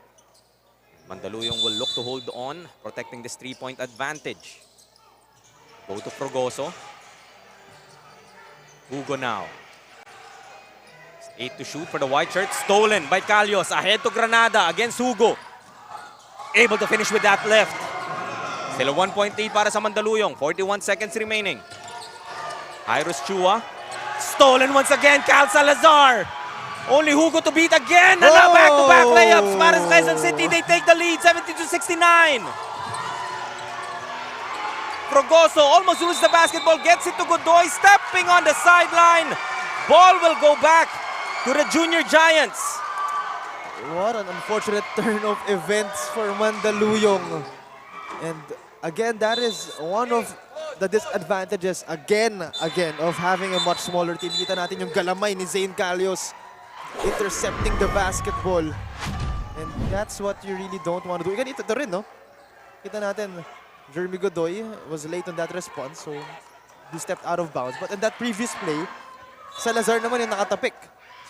Mandaluyong will look to hold on, protecting this 3-point advantage. Go to Frogoso. Hugo now. 8 to shoot for the white shirt. Stolen by Calios. Ahead to Granada against Hugo. Able to finish with that left. Still a 1-point lead para sa Mandaluyong. 41 seconds remaining. Iris Chua. Stolen once again. Cal Salazar. Only Hugo to beat again. And now back-to-back layups para sa Quezon City. They take the lead. 70-69. Frogoso almost loses the basketball. Gets it to Godoy. Stepping on the sideline. Ball will go back to the Junior Giants. What an unfortunate turn of events for Mandaluyong. And again, that is one of the disadvantages again of having a much smaller team. Kita natin yung galamay ni Zane Calios intercepting the basketball. And that's what you really don't want to do. Ito rin, no? Kita natin, Jeremy Godoy was late on that response, so he stepped out of bounds. But in that previous play, Salazar naman yung nakatapik.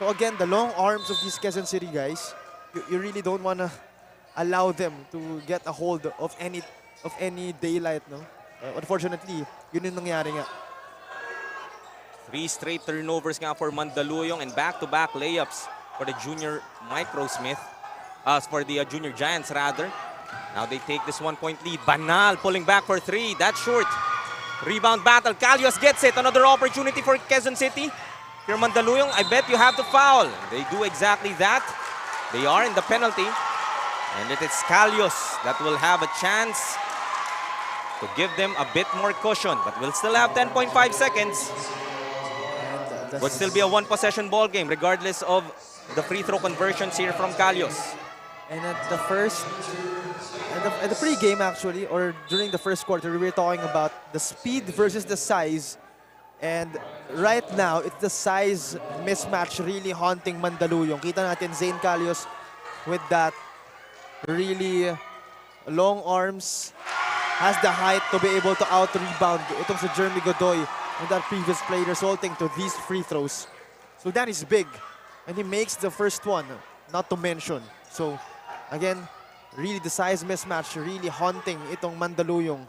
So again, the long arms of these Quezon City guys, you really don't want to allow them to get a hold of any daylight, no? Unfortunately, yun yung nangyari nga. 3 straight turnovers nga for Mandaluyong and back-to-back layups for the Junior Microsmith. For the Junior Giants, rather. Now they take this 1-point lead. Banal pulling back for 3. That's short. Rebound battle. Calios gets it. Another opportunity for Quezon City. If you're Mandaluyong, I bet you have to foul. They do exactly that. They are in the penalty. And it is Calios that will have a chance to give them a bit more cushion. But we'll still have 10.5 seconds. Would still be a one-possession ball game regardless of the free throw conversions here from Calios. And at the pre-game actually, or during the first quarter, we were talking about the speed versus the size. And right now, it's the size mismatch really haunting Mandaluyong. Kita natin Zane Calios with that really long arms, has the height to be able to out-rebound itong si Jeremy Godoy in that previous play, resulting to these free throws. So that is big. And he makes the first one, not to mention. So again, really the size mismatch really haunting itong Mandaluyong.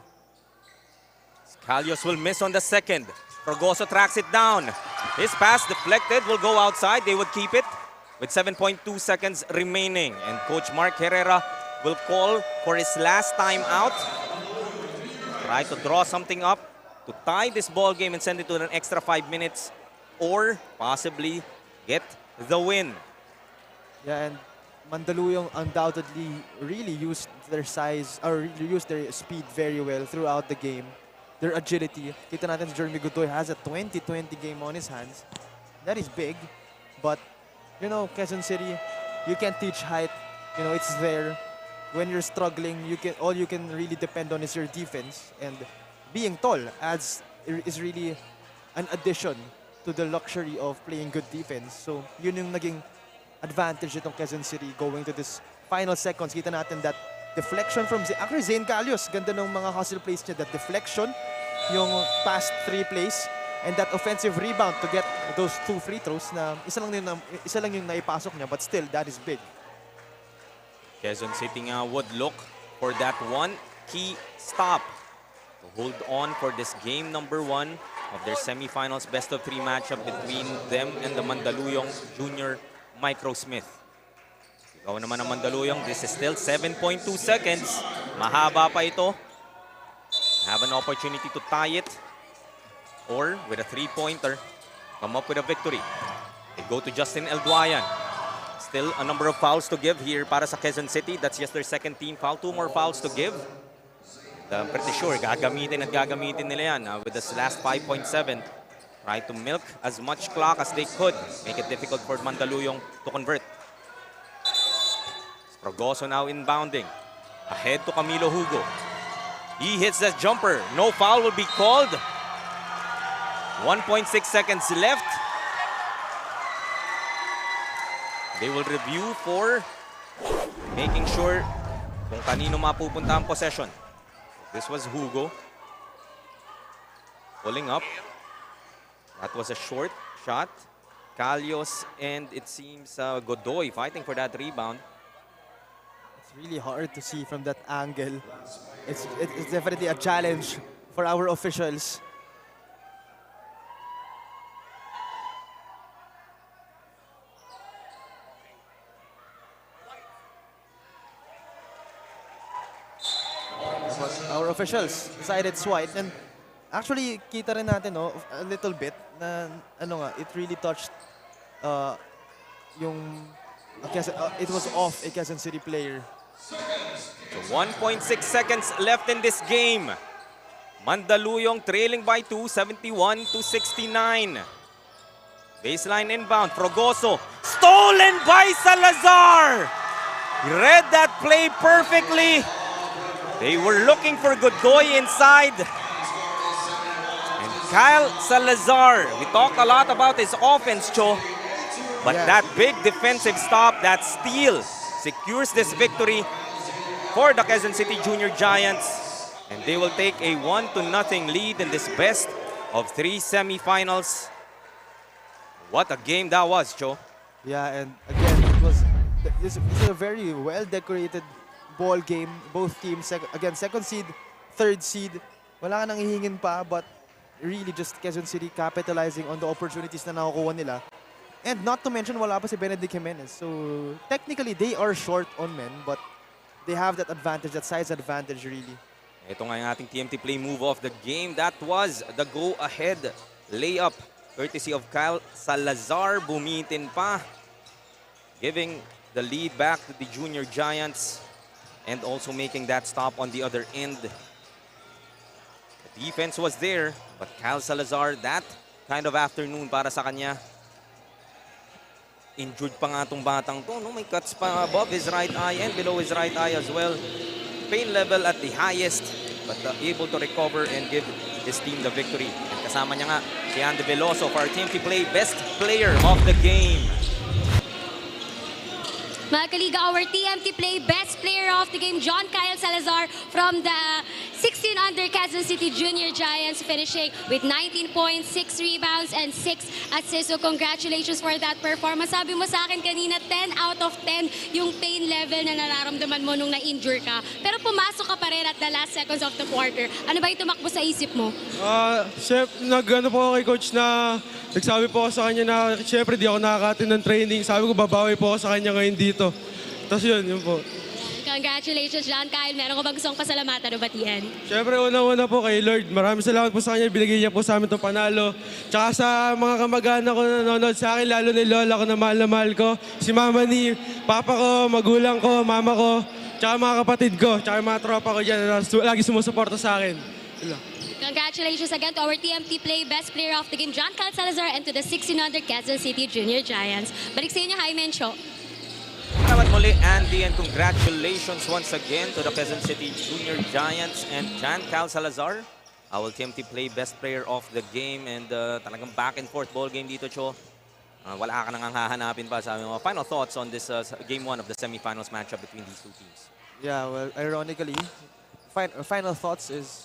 Calios will miss on the second. Frogoso tracks it down. His pass deflected, will go outside. They would keep it with 7.2 seconds remaining. And Coach Mark Herrera will call for his last time out. Try to draw something up to tie this ball game and send it to an extra 5 minutes or possibly get the win. Yeah, and Mandaluyong undoubtedly really used their size or used their speed very well throughout the game. Their agility. Kita natin si Jeremy Godoy has a 20-20 game on his hands. That is big. But, you know, Quezon City, you can't teach height. You know, it's there. when you're struggling, all you can really depend on is your defense, and being tall is really an addition to the luxury of playing good defense. So yun yung naging advantage itong Quezon City going to this final seconds. Kita natin that deflection from actually Zane Calios, ganda ng mga hustle plays niya, that deflection, yung past 3 plays, and that offensive rebound to get those 2 free throws na isa lang yung naipasok niya, but still that is big. Quezon City would look for that one key stop to hold on for this game number 1 of their semifinals best of 3 matchup between them and the Mandaluyong Junior Microsmith. Ikaw naman ang Mandaluyong. This is still 7.2 seconds. Mahaba pa ito. Have an opportunity to tie it. Or with a 3-pointer, come up with a victory. They go to Justin Elduayan. Still a number of fouls to give here para sa Quezon City. That's just their second team foul. 2 more fouls to give. I'm pretty sure gagamitin nila yan with this last 5.7. Try to milk as much clock as they could. Make it difficult for Mandaluyong to convert. Progoso now inbounding. Ahead to Camilo Hugo. He hits that jumper. No foul will be called. 1.6 seconds left. They will review for making sure kung kanino mapupunta ang possession. This was Hugo. Pulling up. That was a short shot. Calios and it seems Godoy fighting for that rebound. It's really hard to see from that angle. It's definitely a challenge for our officials. But our officials decided it's white, and actually kita rin natin a little bit na it really touched it was off a Quezon City player. So 1.6 seconds left in this game. Mandaluyong trailing by 2, 71-69. Baseline inbound, Progoso. Stolen by Salazar! He read that play perfectly. They were looking for Godoy inside. And Kyle Salazar, we talked a lot about his offense, Cho. But that big defensive stop, that steal, secures this victory for the Quezon City Junior Giants. And they will take a 1-0 lead in this best of 3 semifinals. What a game that was, Cho. Yeah, and again, it's a very well-decorated ball game. Both teams, again, second seed, third seed. Wala ka nang hihingin pa, but really just Quezon City capitalizing on the opportunities na nakukuha nila. And not to mention, wala pa si Benedict Jimenez. So technically, they are short on men, but they have that advantage, that size advantage, really. Ito nga yung ating TMT play move of the game. That was the go-ahead layup, courtesy of Kyle Salazar. Bumitin pa, giving the lead back to the Junior Giants and also making that stop on the other end. The defense was there, but Kyle Salazar, that kind of afternoon para sa kanya. Injured pa nga itong batang to, no? May cuts pa above his right eye and below his right eye as well. Pain level at the highest, but able to recover and give his team the victory. And kasama niya nga si Andy Veloso for our TMT Play Best Player of the Game. Mga kaliga, our TMT Play Best Player of the Game, John Kyle Salazar from the 16 under Quezon City Junior Giants, finishing with 19 points, 6 rebounds, and 6 assists. So congratulations for that performance. Sabi mo sa akin kanina, 10 out of 10 yung pain level na nararamdaman mo nung na-injure ka. Pero pumasok ka pa rin at the last seconds of the quarter. Ano ba yung tumakbo sa isip mo? Chef, nag-ano po ako kay coach na nagsabi po ako sa kanya na syempre di ako nakaka-attend ng training. Sabi ko babawi po ako sa kanya ngayon dito. Tapos yun po. Congratulations, John Kyle. Meron ko ba gustong pasalamatan o batian? Siyempre, una-una po kay Lord. Maraming salamat po sa kanya. Binigay niya po sa amin itong panalo. Tsaka sa mga kamag-anak ko na nanonood sa akin, lalo na lola ko na mahal ko. Si mama ni papa ko, magulang ko, mama ko, tsaka mga kapatid ko, tsaka mga tropa ko dyan na lagi sumusuporta sa akin. Congratulations again to our TMT Play Best Player of the Game, John Kyle Salazar, and to the 16 under Quezon City Junior Giants. Balik sa inyo, Jaime and Cho. Salamat muli, Andy, and congratulations once again to the Quezon City Junior Giants and Jan Cal Salazar. Our TMT Play best player of the game, and talagang back and forth ball game dito, Cho. Wala ka nang hahanapin pa, sabi mo. Final thoughts on this game 1 of the semifinals matchup between these two teams? Yeah, well, ironically, final thoughts is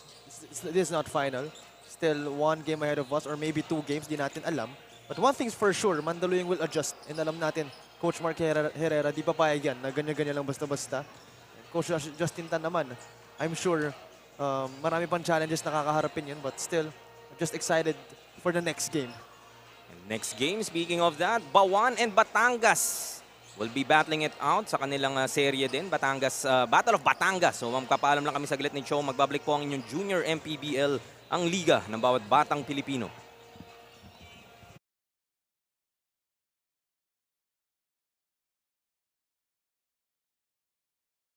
this is not final. Still one game ahead of us, or maybe 2 games, di natin alam. But one thing's for sure, Mandaluyong will adjust. And alam natin, Coach Mark Herrera, di papayag yan na ganyan-ganyan lang basta-basta. Coach Justin Tan naman, I'm sure marami pang challenges na kakaharapin yun, but still, I'm just excited for the next game. And next game, speaking of that, Bawan and Batangas will be battling it out sa kanilang serye din. Batangas, Battle of Batangas. So magpapaalam lang kami saglit ni Cho. Magbabalik po ang inyong Junior MPBL, ang liga ng bawat batang Pilipino.